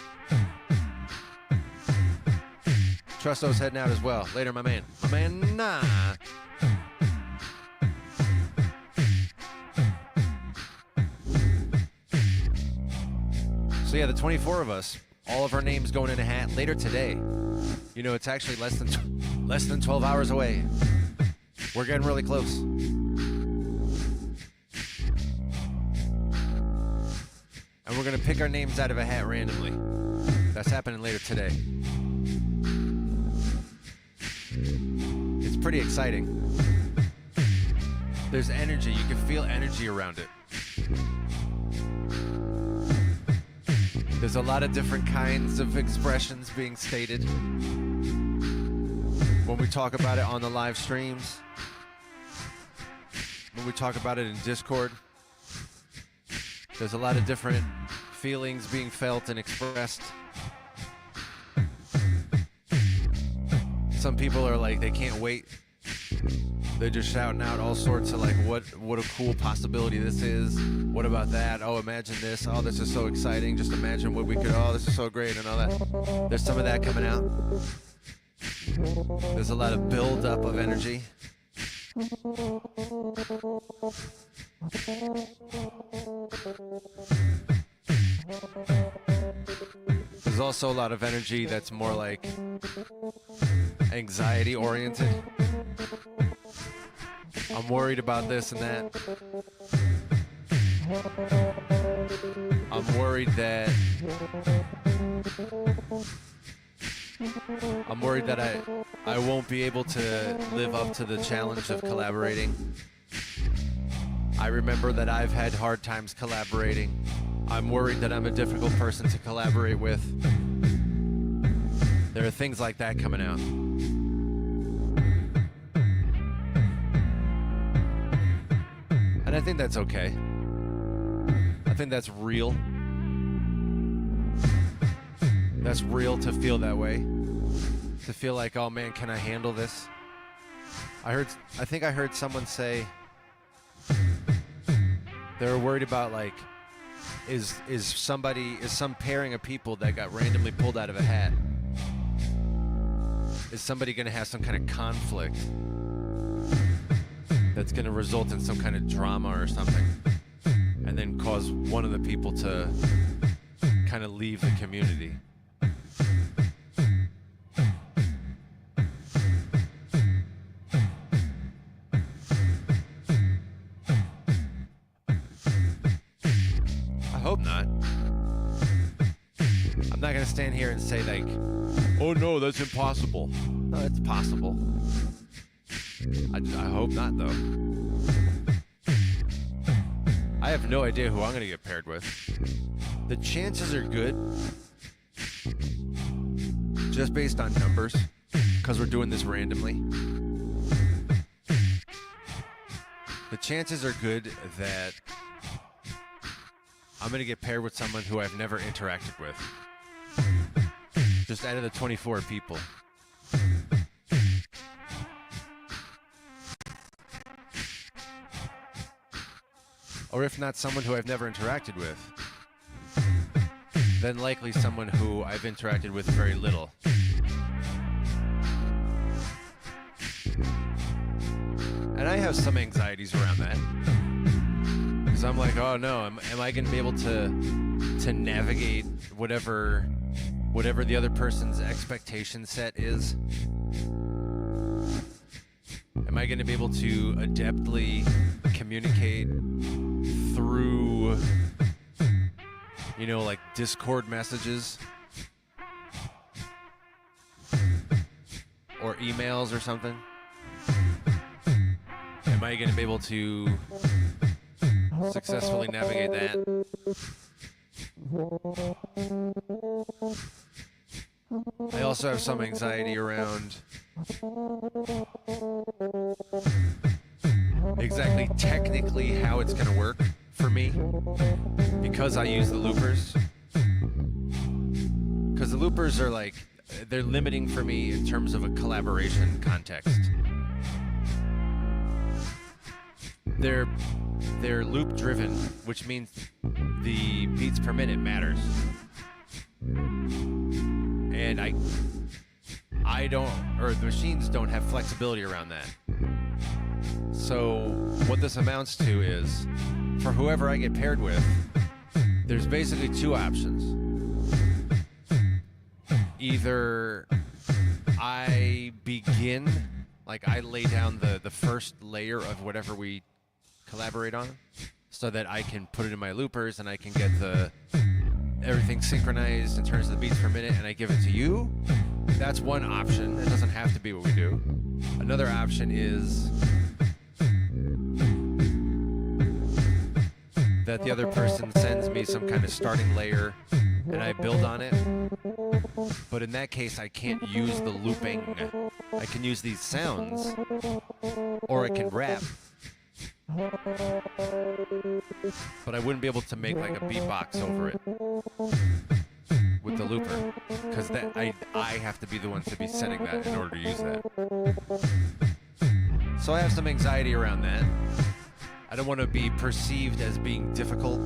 Trusto's heading out as well. Later, my man. My man, nah. So yeah, the 24 of us, all of our names going in a hat later today. You know, it's actually less than 12 hours away. We're getting really close. And we're gonna pick our names out of a hat randomly. That's happening later today. It's pretty exciting. There's energy. You can feel energy around it. There's a lot of different kinds of expressions being stated when we talk about it on the live streams, when we talk about it in Discord. There's a lot of different feelings being felt and expressed. Some people are like, they can't wait. They're just shouting out all sorts of like, what a cool possibility this is. What about that? Oh, imagine this. Oh, this is so exciting. Just imagine what we could, oh, this is so great and all that. There's some of that coming out. There's a lot of build-up of energy. There's also a lot of energy that's more like anxiety oriented. I'm worried about this and that. I'm worried that I won't be able to live up to the challenge of collaborating. I remember that I've had hard times collaborating. I'm worried that I'm a difficult person to collaborate with. There are things like that coming out. And I think that's okay. I think that's real. That's real to feel that way. To feel like, oh man, can I handle this? I think I heard someone say they were worried about like, is some pairing of people that got randomly pulled out of a hat, is somebody going to have some kind of conflict that's going to result in some kind of drama or something, and then cause one of the people to kind of leave the community. I hope not. I'm not going to stand here and say like, oh no, that's impossible. No, it's possible. I hope not, though. I have no idea who I'm going to get paired with. The chances are good, just based on numbers, because we're doing this randomly. The chances are good that I'm going to get paired with someone who I've never interacted with. Just out of the 24 people. Or if not someone who I've never interacted with, then likely someone who I've interacted with very little. And I have some anxieties around that. Because I'm like, oh no, am I going to be able to navigate whatever the other person's expectation set is? Am I going to be able to adeptly communicate through, you know, like Discord messages or emails or something? Am I going to be able to successfully navigate that? I also have some anxiety around exactly technically how it's going to work for me, because I use the loopers. Because the loopers are like, they're limiting for me in terms of a collaboration context. They're loop driven, which means the beats per minute matters. And I I don't, or the machines don't have flexibility around that. So what this amounts to is, for whoever I get paired with, there's basically two options. Either I begin, like I lay down the first layer of whatever we collaborate on, so that I can put it in my loopers and I can get everything synchronized in terms of the beats per minute, and I give it to you. That's one option. It doesn't have to be what we do. Another option is that the other person sends me some kind of starting layer and I build on it. But in that case, I can't use the looping. I can use these sounds, or I can rap. But I wouldn't be able to make like a beatbox over it with the looper, because that I have to be the one to be setting that in order to use that. So I have some anxiety around that. I don't want to be perceived as being difficult,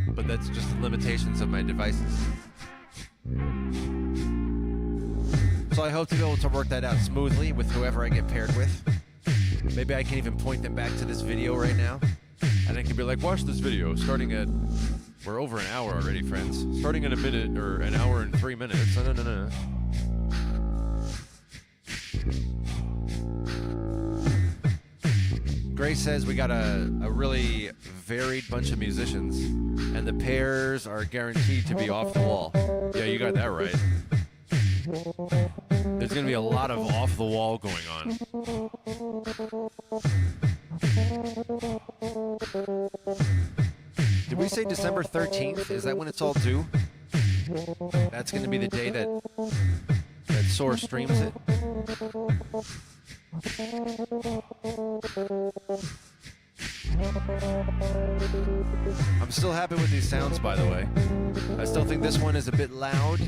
but that's just the limitations of my devices. So I hope to be able to work that out smoothly with whoever I get paired with. Maybe I can even point them back to this video right now, and I can be like, watch this video starting at, we're over an hour already, friends. Starting in a minute, or an hour and 3 minutes. No. Grace says we got a really varied bunch of musicians, and the pairs are guaranteed to be off the wall. Yeah, you got that right. There's going to be a lot of off the wall going on. Did we say December 13th? Is that when it's all due? That's going to be the day that Soar streams it. I'm still happy with these sounds, by the way. I still think this one is a bit loud,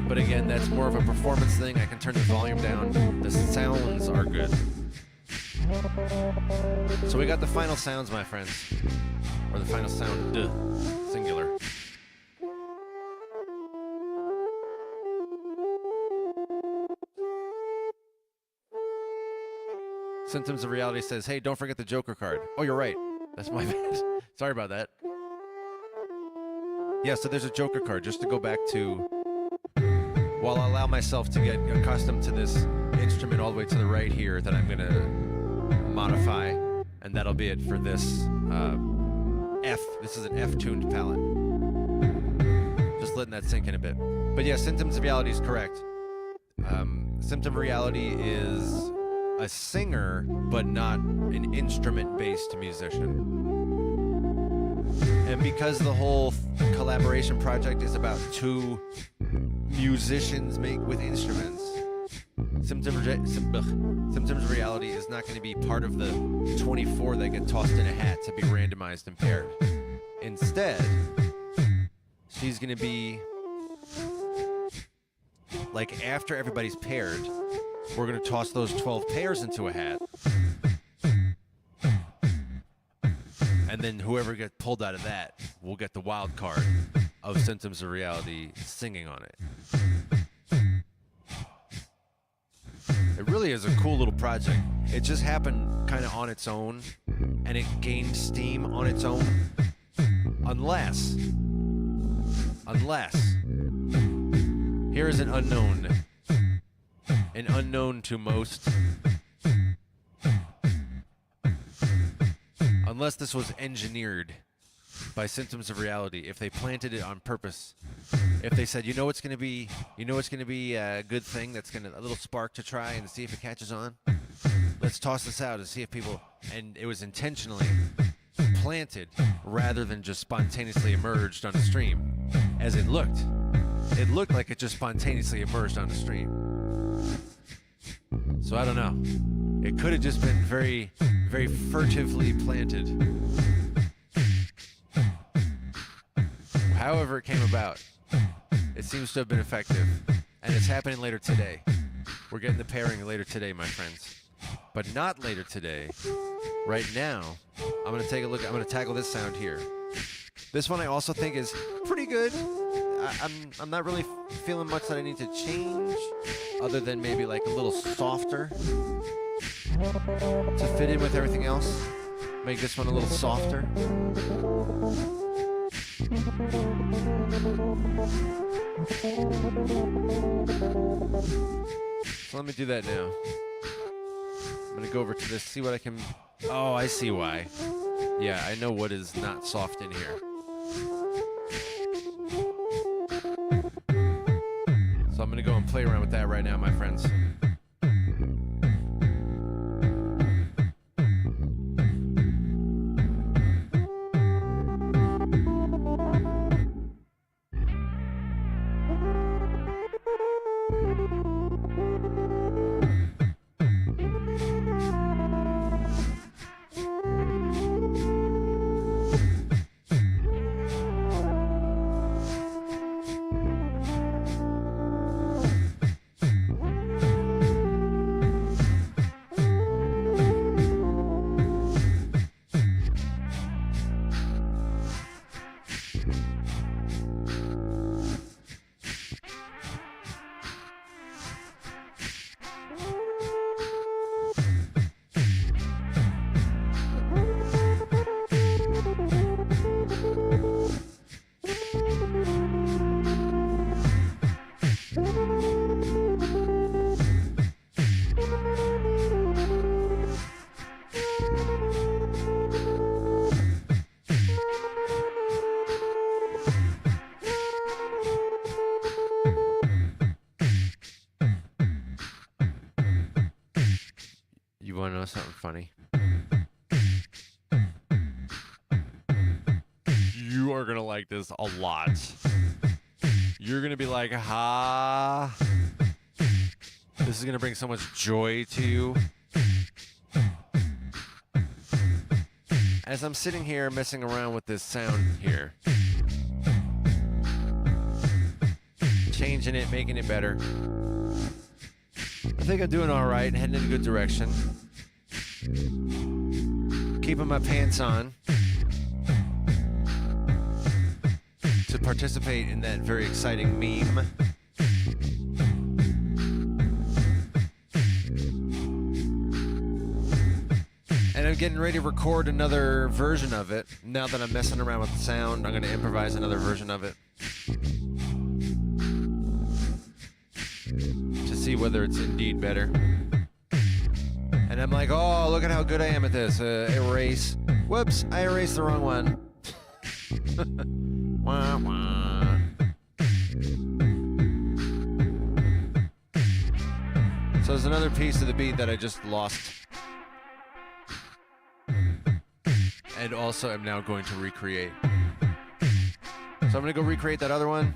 but again, that's more of a performance thing. I can turn the volume down. The sounds are good. So we got the final sounds, my friends. Or the final sound, singular. Symptoms of Reality says, hey, don't forget the Joker card. Oh, you're right. That's my bad. Sorry about that. Yeah, so there's a Joker card, just to go back to, while I allow myself to get accustomed to this instrument all the way to the right here that I'm going to modify, and that'll be it for this F. This is an F-tuned palette. Just letting that sink in a bit. But yeah, Symptoms of Reality is correct. Symptom of Reality is a singer, but not an instrument-based musician. And because the whole collaboration project is about two musicians with instruments, Symptoms of Reality is not going to be part of the 24 that get tossed in a hat to be randomized and paired. Instead, she's going to be, like, after everybody's paired, we're going to toss those 12 pairs into a hat. And then whoever gets pulled out of that will get the wild card of Symptoms of Reality singing on it. It really is a cool little project. It just happened kind of on its own, and it gained steam on its own. Unless, here is an unknown to most. Unless this was engineered by Symptoms of Reality, if they planted it on purpose, if they said, you know what's going to be a good thing, that's a little spark to try and see if it catches on. Let's toss this out and see if people, and it was intentionally planted rather than just spontaneously emerged on the stream, as it looked. It looked like it just spontaneously emerged on the stream. So I don't know. It could have just been very, very furtively planted. However it came about, it seems to have been effective. And it's happening later today. We're getting the pairing later today, my friends. But not later today. Right now, I'm going to take a look. I'm going to tackle this sound here. This one I also think is pretty good. I'm not really feeling much that I need to change, other than maybe like a little softer to fit in with everything else. Make this one a little softer. So let me do that now. I'm gonna go over to this, see what I can. Oh, I see why. Yeah, I know what is not soft in here. So I'm gonna go and play around with that right now, my friends. You want to know something funny? You are going to like this a lot. You're going to be like, ha. This is going to bring so much joy to you. As I'm sitting here messing around with this sound here. Changing it, making it better. I think I'm doing all right, heading in a good direction. Keeping my pants on to participate in that very exciting meme. And I'm getting ready to record another version of it. Now that I'm messing around with the sound, I'm going to improvise another version of it. To see whether it's indeed better. And I'm like, oh, look at how good I am at this. Erase. Whoops, I erased the wrong one. Wah, wah. So there's another piece of the beat that I just lost. And also am now going to recreate. So I'm going to go recreate that other one.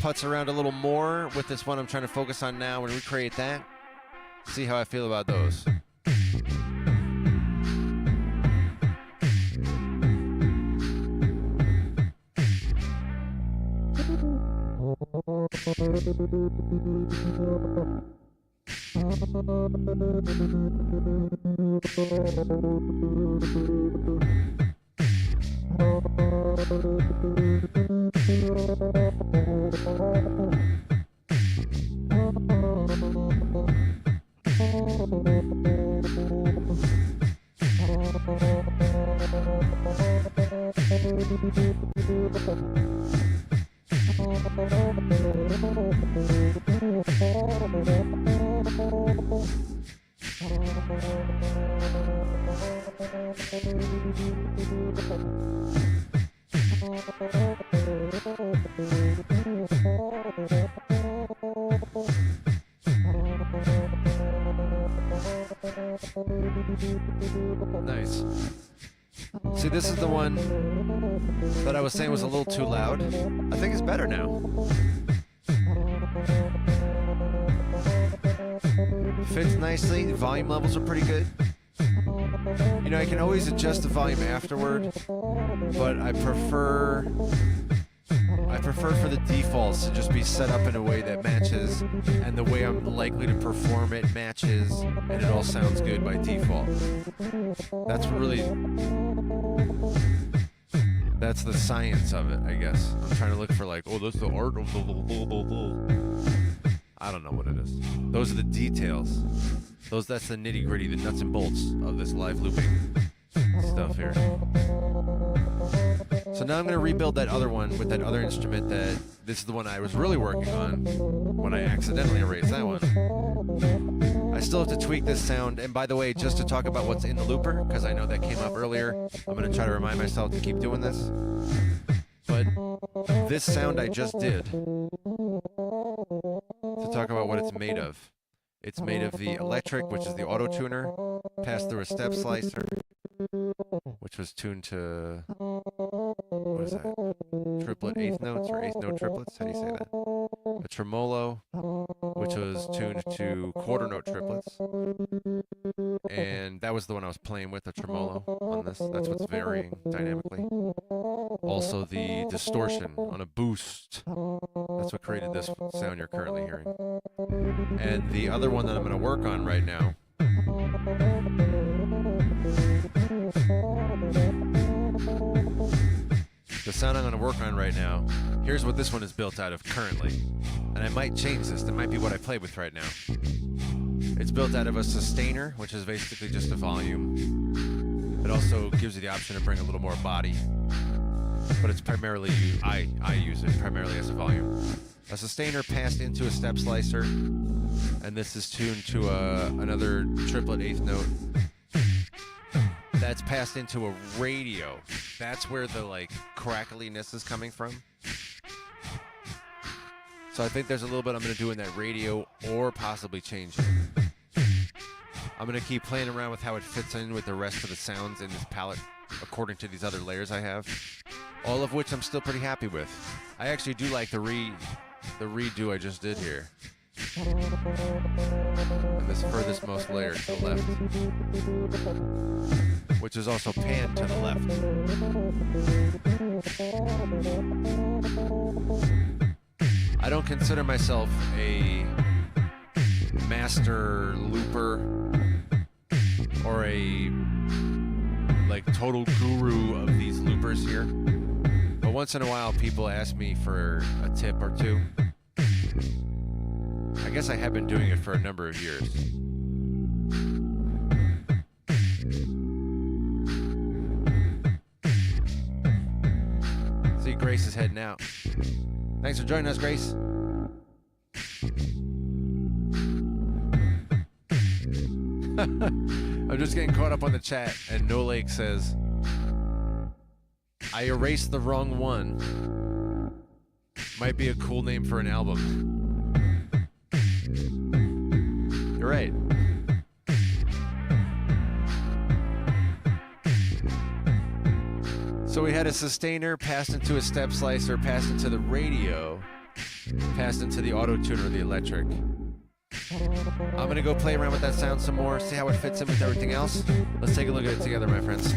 Putz around a little more with this one I'm trying to focus on now and recreate that. See how I feel about those. Nice. See, this is the one that I was saying was a little too loud. I think it's better now. Fits nicely. The volume levels are pretty good. You know, I can always adjust the volume afterward, but I prefer for the defaults to just be set up in a way that matches, and the way I'm likely to perform it matches, and it all sounds good by default. That's really That's the science of it, I guess. I'm trying to look for like, oh, that's the art of the blah, blah, blah. I don't know what it is. Those are the details. That's the nitty gritty, the nuts and bolts of this live looping stuff here. So now I'm going to rebuild that other one with that other instrument that this is the one I was really working on when I accidentally erased that one. I still have to tweak this sound. And by the way, just to talk about what's in the looper, because I know that came up earlier, I'm going to try to remind myself to keep doing this. But this sound I just did, to talk about what it's made of. It's made of the electric, which is the auto tuner, passed through a step slicer, which was tuned to, what is that? Triplet eighth notes or eighth note triplets? How do you say that? A tremolo, which was tuned to quarter note triplets. And that was the one I was playing with, the tremolo on this. That's what's varying dynamically. Also the distortion on a boost. That's what created this sound you're currently hearing. And the other one that I'm going to work on right now the sound I'm going to work on right now, here's what this one is built out of currently. And I might change this. That might be what I play with right now. It's built out of a sustainer, which is basically just a volume. It also gives you the option to bring a little more body. But it's primarily, I use it primarily as a volume. A sustainer passed into a step slicer, and this is tuned to another triplet eighth note. That's passed into a radio. That's where the like crackliness is coming from. So I think there's a little bit I'm going to do in that radio or possibly change it. I'm going to keep playing around with how it fits in with the rest of the sounds in this palette according to these other layers I have. All of which I'm still pretty happy with. I actually do like the redo I just did here. And this furthest most layer to the left, which is also panned to the left. I don't consider myself a master looper or a like total guru of these loopers here. But once in a while people ask me for a tip or two. I guess I have been doing it for a number of years. See, Grace is heading out. Thanks for joining us, Grace. I'm just getting caught up on the chat, and No Lake says, I erased the wrong one. Might be a cool name for an album. You're right. So we had a sustainer passed into a step slicer, passed into the radio, passed into the auto tuner, the electric. I'm gonna go play around with that sound some more, see how it fits in with everything else. Let's take a look at it together, my friends.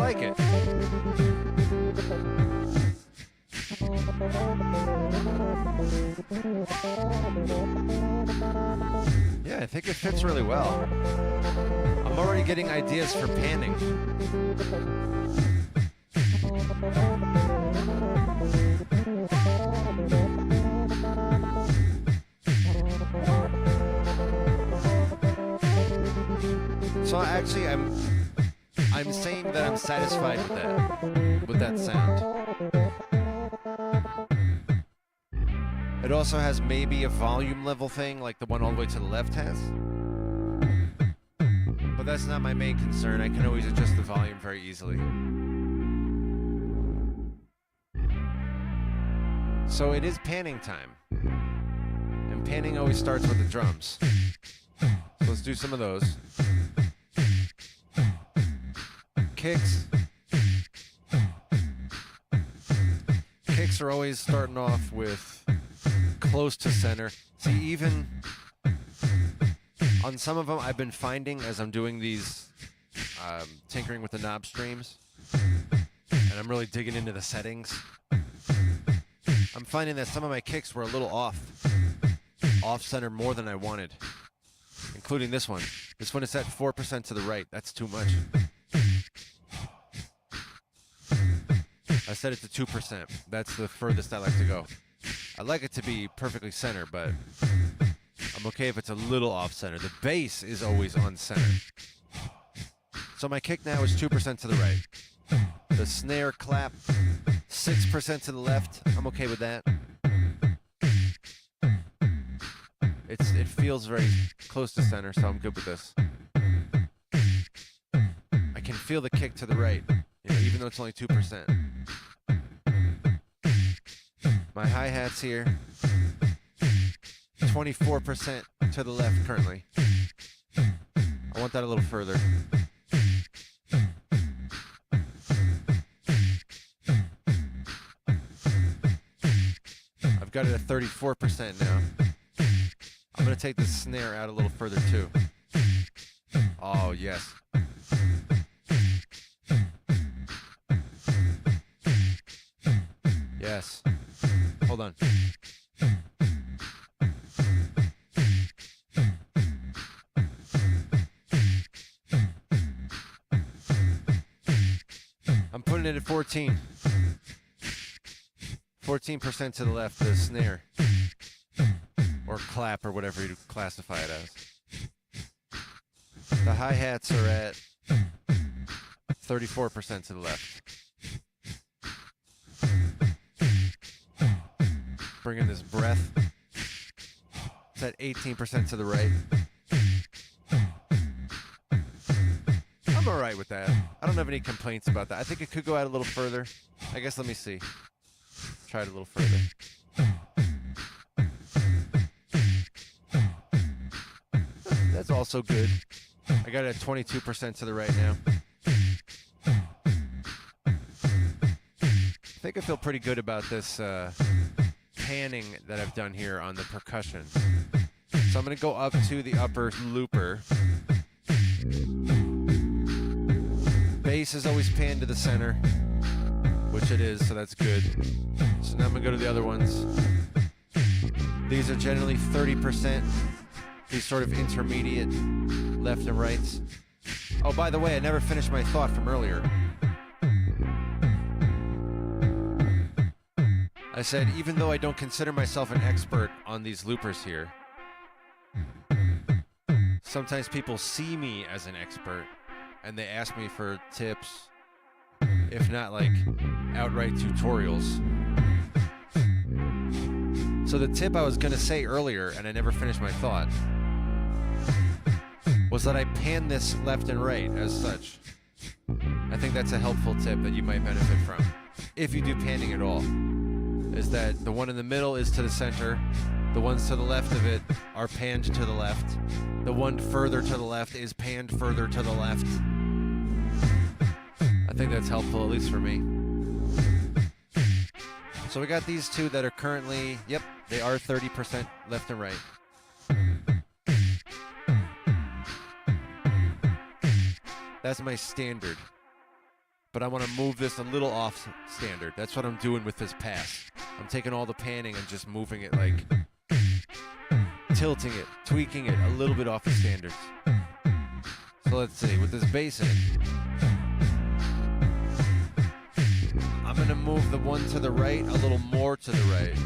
like it. Yeah, I think it fits really well. I'm already getting ideas for panning. So actually, I'm saying that I'm satisfied with that sound. It also has maybe a volume level thing like the one all the way to the left has. But that's not my main concern. I can always adjust the volume very easily. So it is panning time. And panning always starts with the drums. So let's do some of those. Kicks. Kicks are always starting off with close to center. See, even on some of them, I've been finding as I'm doing these tinkering with the knob streams, and I'm really digging into the settings, I'm finding that some of my kicks were a little off center more than I wanted, including this one. This one is set 4% to the right. That's too much. I set it to 2%. That's the furthest I like to go. I like it to be perfectly center, but I'm okay if it's a little off center. The bass is always on center. So my kick now is 2% to the right. The snare clap, 6% to the left. I'm okay with that. It feels very close to center, so I'm good with this. I can feel the kick to the right, even though it's only 2%. My hi-hats here, 24% to the left currently. I want that a little further. I've got it at 34% now. I'm going to take the snare out a little further too. Oh, yes. Yes. Hold on. I'm putting it at 14. 14% to the left, the snare. Or clap, or whatever you classify it as. The hi-hats are at 34% to the left. Bring in this breath. It's at 18% to the right. I'm all right with that. I don't have any complaints about that. I think it could go out a little further. I guess let me see. Try it a little further. That's also good. I got it at 22% to the right now. I think I feel pretty good about this panning that I've done here on the percussion. So I'm going to go up to the upper looper. Bass is always panned to the center, which it is, so that's good. So now I'm going to go to the other ones. These are generally 30%. These sort of intermediate left and rights. Oh, by the way, I never finished my thought from earlier. I said, even though I don't consider myself an expert on these loopers here, sometimes people see me as an expert and they ask me for tips, if not like outright tutorials. So the tip I was going to say earlier, and I never finished my thought, was that I pan this left and right as such. I think that's a helpful tip that you might benefit from, if you do panning at all. Is that the one in the middle is to the center, the ones to the left of it are panned to the left, the one further to the left is panned further to the left. I think that's helpful, at least for me. So we got these two that are currently, yep, they are 30% left and right. That's my standard. but I want to move this a little off standard. That's what I'm doing with this pass. I'm taking all the panning and just moving it, like tilting it, tweaking it a little bit off the standards. So let's see, with this bass in, I'm going to move the one to the right a little more to the right.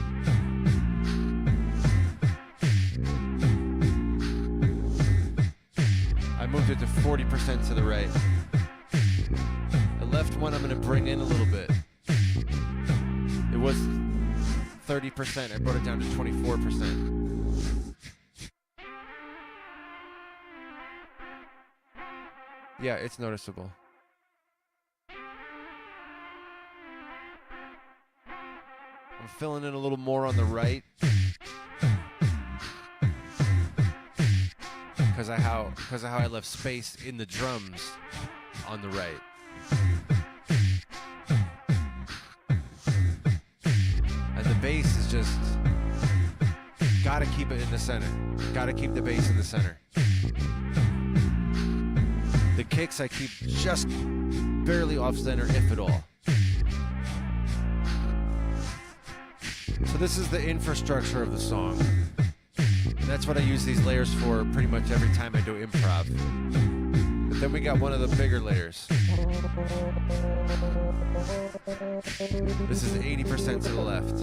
I moved it to 40% to the right. The left one I'm going to bring in a little bit. It was 30%. I brought it down to 24%. Yeah, it's noticeable. I'm filling in a little more on the right because of how I left space in the drums on the right. And the bass is just gotta keep it in the center. Gotta keep the bass in the center. The kicks I keep just barely off center, if at all. So this is the infrastructure of the song. And that's what I use these layers for pretty much every time I do improv. But then we got one of the bigger layers. This is 80% to the left.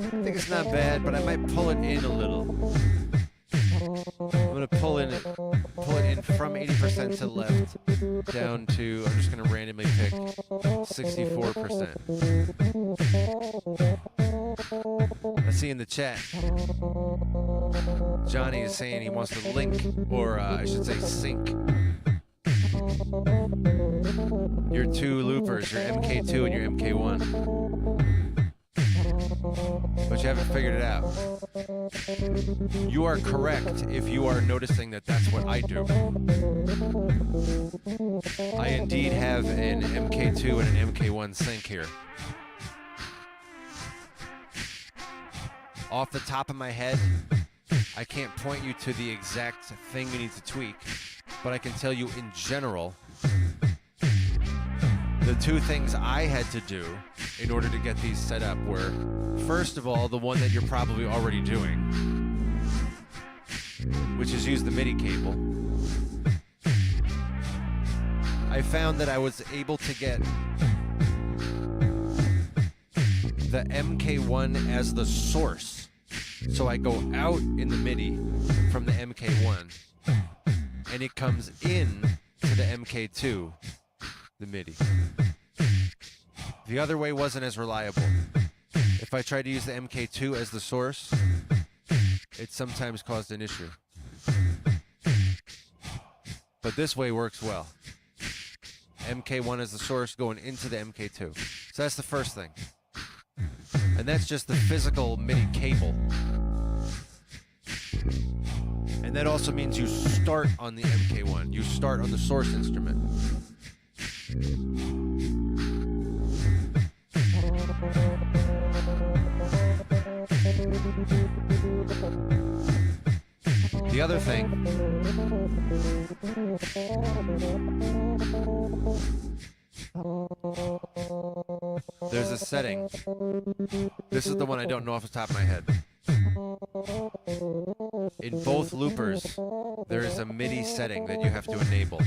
I think it's not bad, but I might pull it in a little. I'm gonna pull it in from 80% to the left down to, I'm just gonna randomly pick 64%. I see in the chat, Johnny is saying he wants to link, or I should say sync, your two loopers, your MK2 and your MK1. But you haven't figured it out. You are correct if you are noticing that that's what I do. I indeed have an MK2 and an MK1 sync here. Off the top of my head, I can't point you to the exact thing you need to tweak, but I can tell you in general, the two things I had to do in order to get these set up were, first of all, the one that you're probably already doing, which is use the MIDI cable. I found that I was able to get the MK1 as the source. So I go out in the MIDI from the MK1, and it comes in to the MK2, the MIDI. The other way wasn't as reliable. If I tried to use the MK2 as the source, it sometimes caused an issue. But this way works well. MK1 as the source going into the MK2. So that's the first thing. And that's just the physical MIDI cable. And that also means you start on the MK1. You start on the source instrument. The other thing, there's a setting. This is the one I don't know off the top of my head. In both loopers, there is a MIDI setting that you have to enable.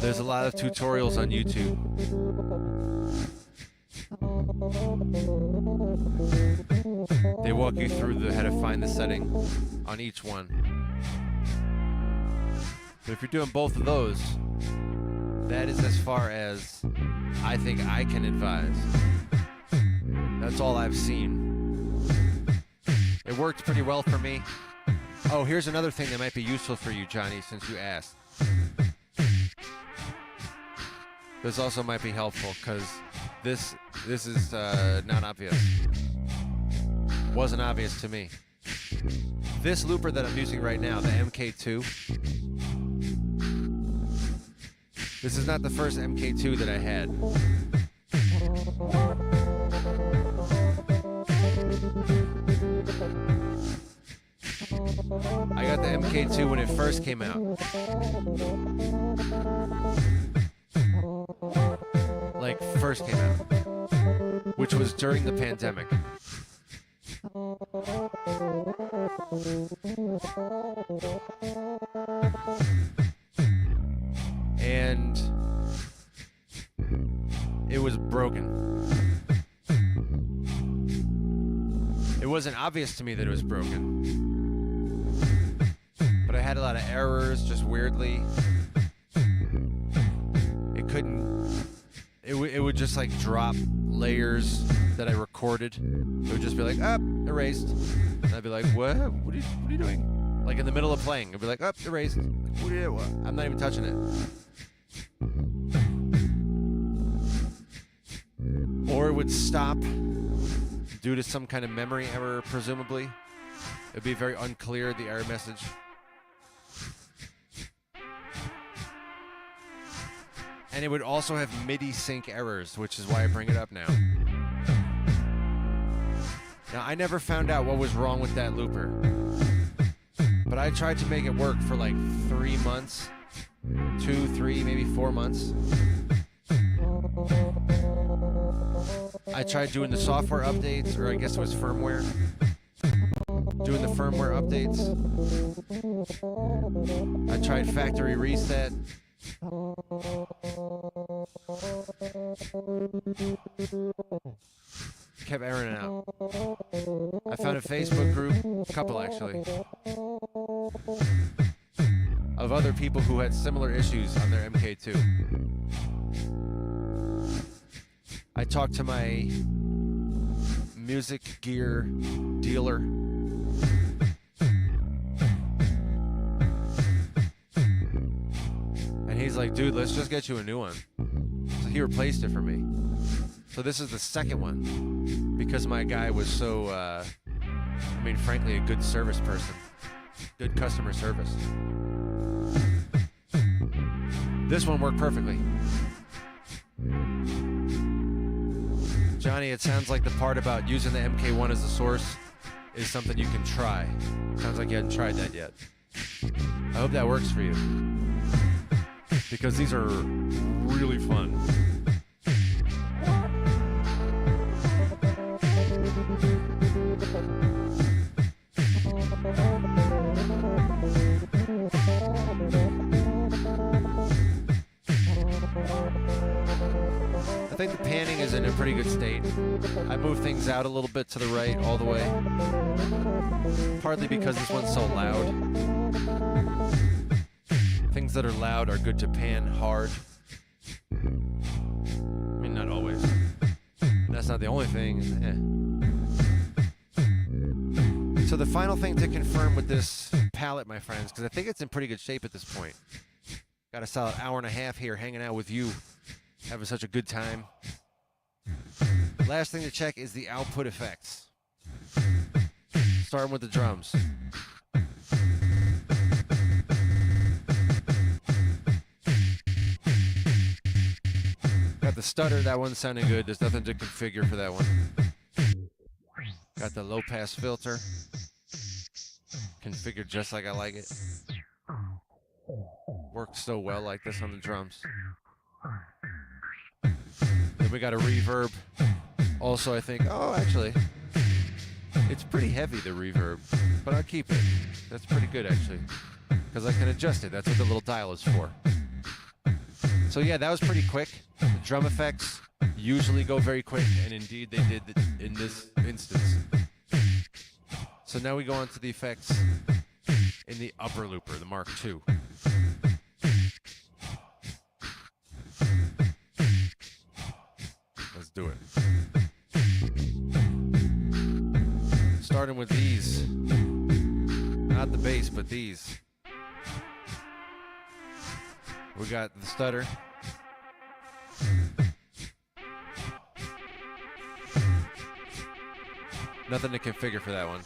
There's a lot of tutorials on YouTube. They walk you through how to find the setting on each one. But if you're doing both of those, that is as far as I think I can advise. That's all I've seen. It worked pretty well for me. Oh, here's another thing that might be useful for you, Johnny, since you asked. This also might be helpful because this is not obvious. Wasn't obvious to me. This looper that I'm using right now, the MK2, This is not the first MK2 that I had. I got the MK2 when it first came out. Like, first came out. Which was during the pandemic. And it was broken. It wasn't obvious to me that it was broken. But I had a lot of errors, just weirdly. It couldn't... It would just like drop layers that I recorded. It would just be like, erased. And I'd be like, what? What are you doing? Like in the middle of playing, it'd be like, erased. I'm not even touching it. Or it would stop due to some kind of memory error, presumably. It'd be very unclear, the error message. And it would also have MIDI sync errors, which is why I bring it up now. Now, I never found out what was wrong with that looper. But I tried to make it work for like 3 months. 2, 3, maybe 4 months. I tried doing the software updates, or I guess it was firmware. Doing the firmware updates. I tried factory reset. Kept airing out. I found a Facebook group, a couple actually, of other people who had similar issues on their MK2. I talked to my music gear dealer. And he's like, dude, let's just get you a new one. So he replaced it for me. So this is the second one. Because my guy was so, frankly, a good service person. Good customer service. This one worked perfectly. Johnny, it sounds like the part about using the MK1 as a source is something you can try. Sounds like you hadn't tried that yet. I hope that works for you. Because these are really fun. I think the panning is in a pretty good state. I moved things out a little bit to the right all the way. Partly because this one's so loud. Things that are loud are good to pan hard. I mean, not always. That's not the only thing. So the final thing to confirm with this palette, my friends, because I think it's in pretty good shape at this point. Got a solid hour and a half here hanging out with you. Having such a good time. Last thing to check is the output effects. Starting with the drums. Got the stutter, that one's sounding good. There's nothing to configure for that one. Got the low pass filter. Configured just like I like it. Works so well like this on the drums. Then we got a reverb. Also, I think, actually, it's pretty heavy, the reverb, but I'll keep it. That's pretty good, actually, because I can adjust it. That's what the little dial is for. So yeah, that was pretty quick. The drum effects usually go very quick, and indeed they did in this instance. So now we go on to the effects in the upper looper, the Mark II. Let's do it. Starting with these. Not the bass, but these. We got the stutter. Nothing to configure for that one.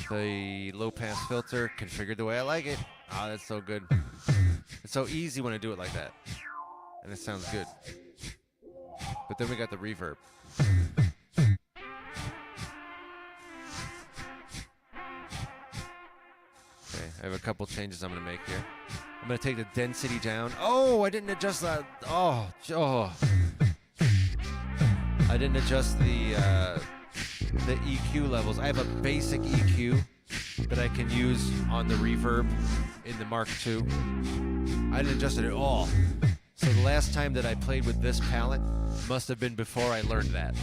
The low pass filter configured the way I like it. Ah, that's so good. It's so easy when I do it like that. And it sounds good. But then we got the reverb. Okay, I have a couple changes I'm going to make here. I'm going to take the density down. Oh, I didn't adjust that. Oh. I didn't adjust the EQ levels. I have a basic EQ that I can use on the reverb in the Mark II. I didn't adjust it at all. So the last time that I played with this palette must have been before I learned that.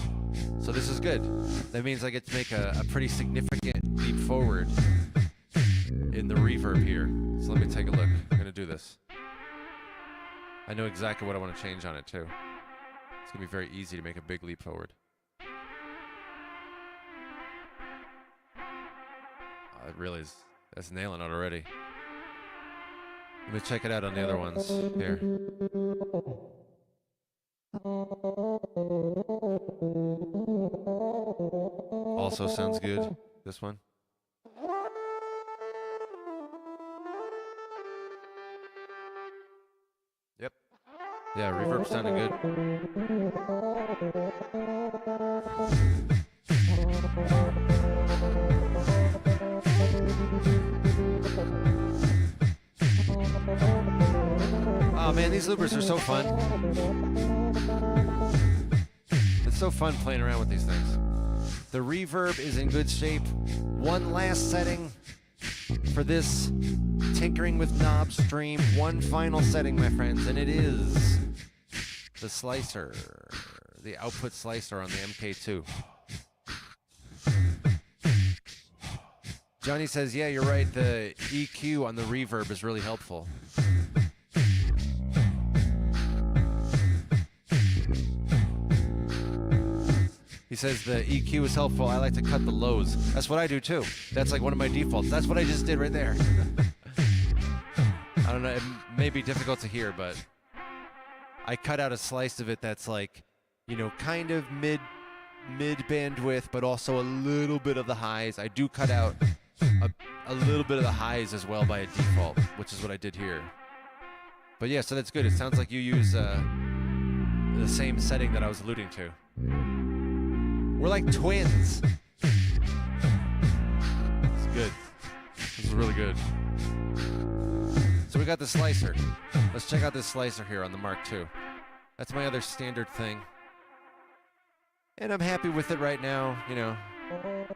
So this is good. That means I get to make a pretty significant leap forward in the reverb here. So let me take a look. I'm going to do this. I know exactly what I want to change on it too. It's going to be very easy to make a big leap forward. Oh, it really is. That's nailing it already. Let me check it out on the other ones. Here. Also sounds good. This one. Yep. Yeah, reverb sounding good. Oh man, these loopers are so fun. It's so fun playing around with these things. The reverb is in good shape. One last setting for this tinkering with knobs stream. One final setting, my friends, and it is the slicer, the output slicer on the MK2. Johnny says, yeah, you're right, the EQ on the reverb is really helpful. He says the EQ is helpful. I like to cut the lows. That's what I do too. That's like one of my defaults. That's what I just did right there. I don't know, it may be difficult to hear, but I cut out a slice of it that's like, you know, kind of mid bandwidth, but also a little bit of the highs. I do cut out a little bit of the highs as well by a default, which is what I did here. But yeah, so that's good. It sounds like you use the same setting that I was alluding to. We're like twins. It's good. This is really good. So we got the slicer. Let's check out this slicer here on the Mark II. That's my other standard thing. And I'm happy with it right now. You know,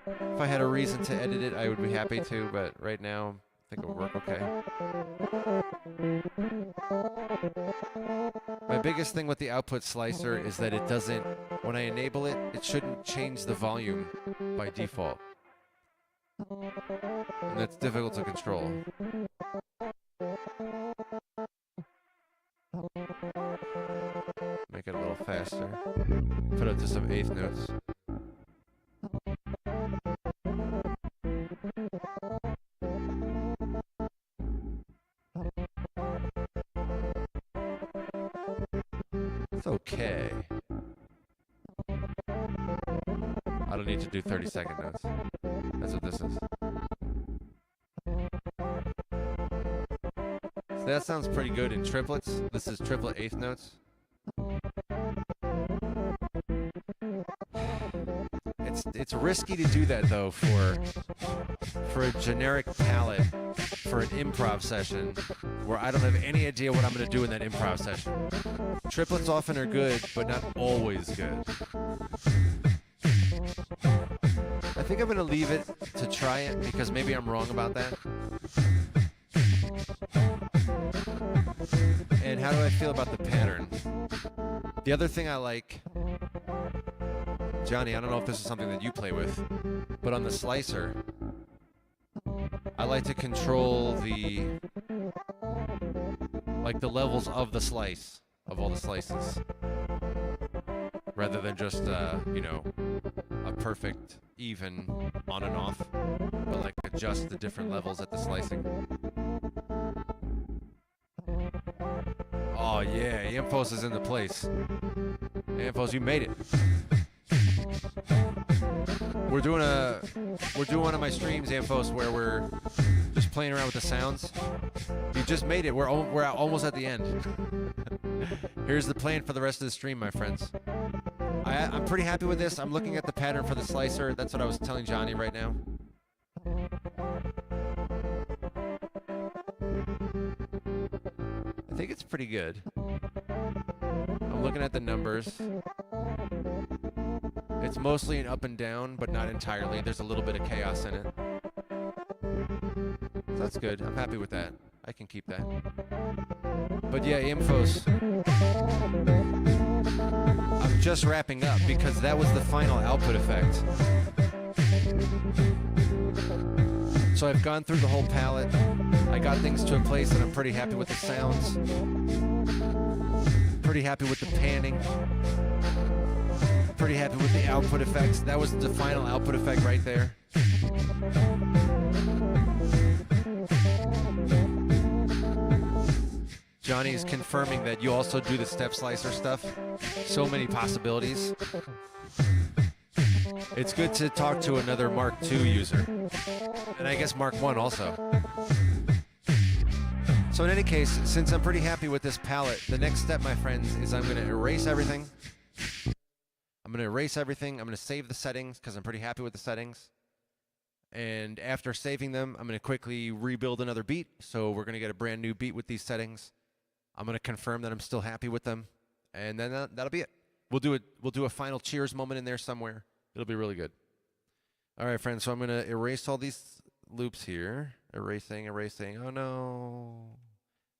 if I had a reason to edit it, I would be happy to, but right now, I think it would work okay. My biggest thing with the output slicer is that it doesn't, when I enable it, it shouldn't change the volume by default. And that's difficult to control. Make it a little faster. Put up to some eighth notes. It's okay. I don't need to do 30-second notes. That's what this is. So that sounds pretty good in triplets. This is triplet eighth notes. It's risky to do that though for a generic palette for an improv session where I don't have any idea what I'm going to do in that improv session. Triplets often are good, but not always good. I think I'm going to leave it to try it because maybe I'm wrong about that. And how do I feel about the pattern? The other thing I like, Johnny, I don't know if this is something that you play with, but on the slicer, I like to control the levels of the slice, of all the slices, rather than just, you know, a perfect even on and off, but like adjust the different levels at the slicing. Oh yeah, Amphos is in the place. Amphos, you made it. We're doing one of my streams, Amphos, where we're just playing around with the sounds. You just made it. We're almost at the end. Here's the plan for the rest of the stream, my friends. I'm pretty happy with this. I'm looking at the pattern for the slicer. That's what I was telling Johnny right now. I think it's pretty good. I'm looking at the numbers. It's mostly an up and down, but not entirely. There's a little bit of chaos in it. So that's good. I'm happy with that. I can keep that. But yeah, infos. I'm just wrapping up because that was the final output effect. So I've gone through the whole palette. I got things to a place and I'm pretty happy with the sounds. Pretty happy with the panning. Pretty happy with the output effects. That was the final output effect right there. Johnny is confirming that you also do the step slicer stuff. So many possibilities. It's good to talk to another Mark II user. And I guess Mark I also. So in any case, since I'm pretty happy with this palette, the next step, my friends, is I'm going to erase everything. I'm going to save the settings because I'm pretty happy with the settings. And after saving them, I'm going to quickly rebuild another beat. So we're going to get a brand new beat with these settings. I'm going to confirm that I'm still happy with them. And then that'll be it. We'll do a final cheers moment in there somewhere. It'll be really good. All right, friends. So I'm going to erase all these loops here. Erasing. Oh, no.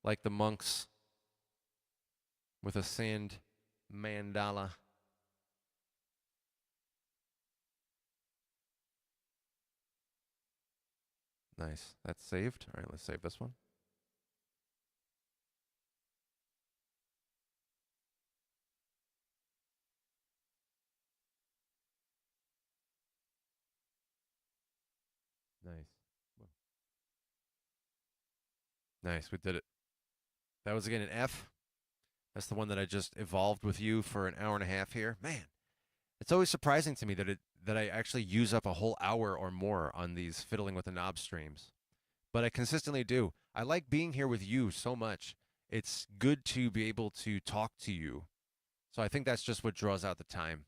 Like the monks with a sand mandala. Nice. That's saved. All right, let's save this one. Nice. Nice, we did it. That was again an F. That's the one that I just evolved with you for an hour and a half here. Man, it's always surprising to me that I actually use up a whole hour or more on these fiddling with the knob streams. But I consistently do. I like being here with you so much. It's good to be able to talk to you. So I think that's just what draws out the time.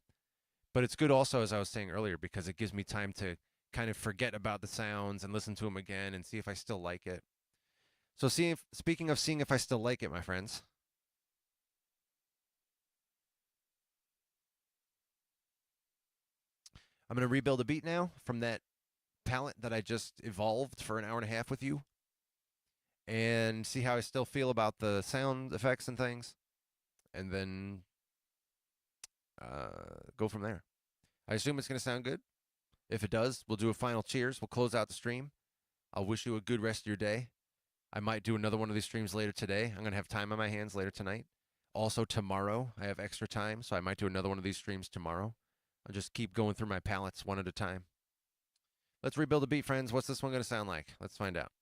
But it's good also, as I was saying earlier, because it gives me time to kind of forget about the sounds and listen to them again and see if I still like it. So speaking of seeing if I still like it, my friends. I'm going to rebuild a beat now from that palette that I just evolved for an hour and a half with you. And see how I still feel about the sound effects and things. And then go from there. I assume it's going to sound good. If it does, we'll do a final cheers. We'll close out the stream. I'll wish you a good rest of your day. I might do another one of these streams later today. I'm going to have time on my hands later tonight. Also tomorrow, I have extra time, so I might do another one of these streams tomorrow. I'll just keep going through my palettes one at a time. Let's rebuild a beat, friends. What's this one going to sound like? Let's find out.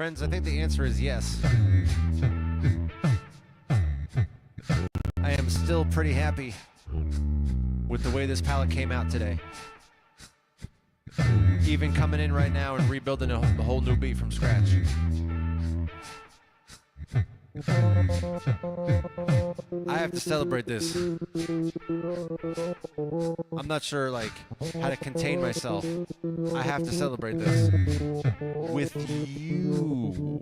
Friends, I think the answer is yes. I am still pretty happy with the way this palette came out today. Even coming in right now and rebuilding a whole new beat from scratch. I have to celebrate this. I'm not sure how to contain myself. I have to celebrate this with you.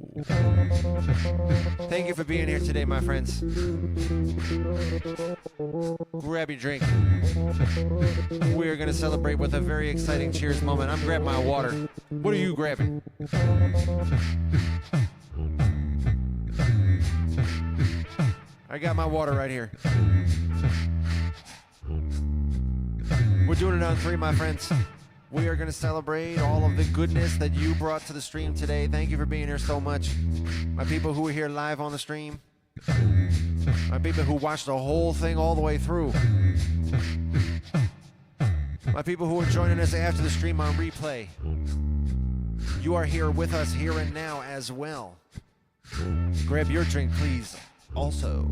Thank you for being here today, my friends. Grab your drink. We are going to celebrate with a very exciting cheers moment. I'm grabbing my water. What are you grabbing? I got my water right here. We're doing it on 3, my friends. We are going to celebrate all of the goodness that you brought to the stream today. Thank you for being here so much. My people who are here live on the stream. My people who watched the whole thing all the way through. My people who are joining us after the stream on replay. You are here with us here and now as well. Grab your drink, please. Also,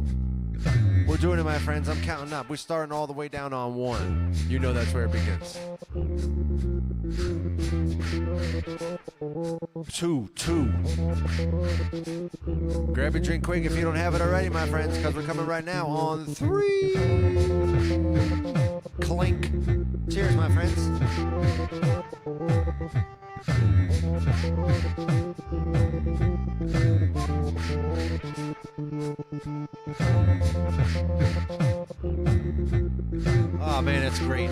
we're doing it, my friends. I'm counting up. We're starting all the way down on 1. You know that's where it begins. 2. Grab your drink quick if you don't have it already, my friends, because we're coming right now on 3. Clink. Cheers, my friends. Oh man, it's great.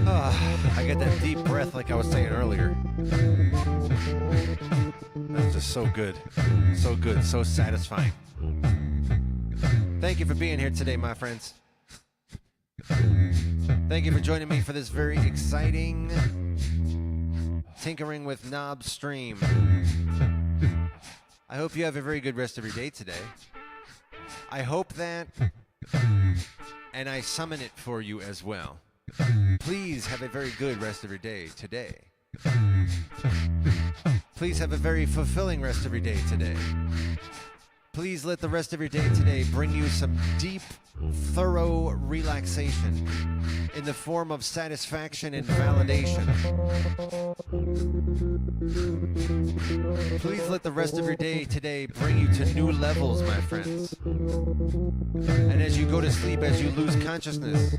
I get that deep breath like I was saying earlier. That's just so good. So good, so satisfying. Thank you for being here today, my friends. Thank you for joining me for this very exciting Tinkering with Knobs stream. I hope you have a very good rest of your day today. I hope that, and I summon it for you as well. Please have a very good rest of your day today. Please have a very fulfilling rest of your day today. Please let the rest of your day today bring you some deep, thorough relaxation in the form of satisfaction and validation. Please let the rest of your day today bring you to new levels, my friends. And as you go to sleep, as you lose consciousness,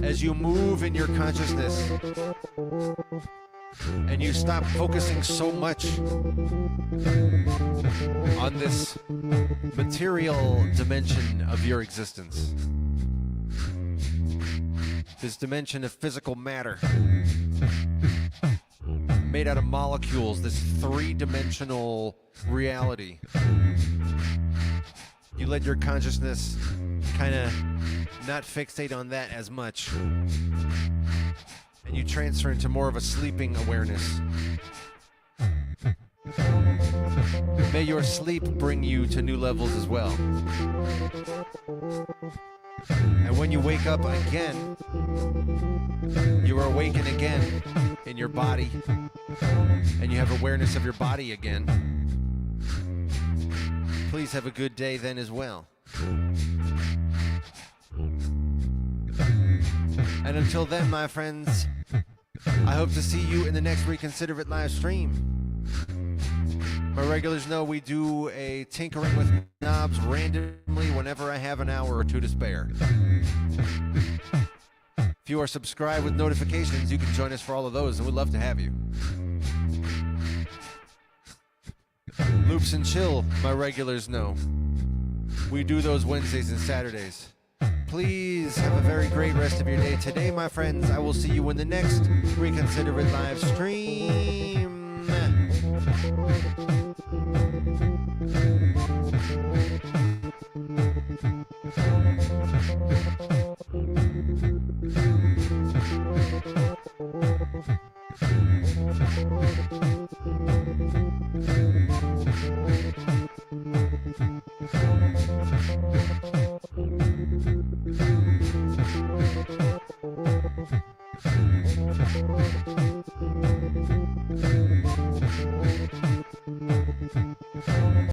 as you move in your consciousness, and you stop focusing so much on this material dimension of your existence, this dimension of physical matter made out of molecules, this three-dimensional reality. You let your consciousness kind of not fixate on that as much, and you transfer into more of a sleeping awareness. May your sleep bring you to new levels as well. And when you wake up again, you are awakened again in your body, and you have awareness of your body again. Please have a good day then as well. And until then, my friends, I hope to see you in the next Reconsider It live stream. My regulars know we do a tinkering with knobs randomly whenever I have an hour or two to spare. If you are subscribed with notifications, you can join us for all of those, and we'd love to have you. Loops and Chill, my regulars know. We do those Wednesdays and Saturdays. Please have a very great rest of your day. Today, my friends, I will see you in the next Reconsider It live stream.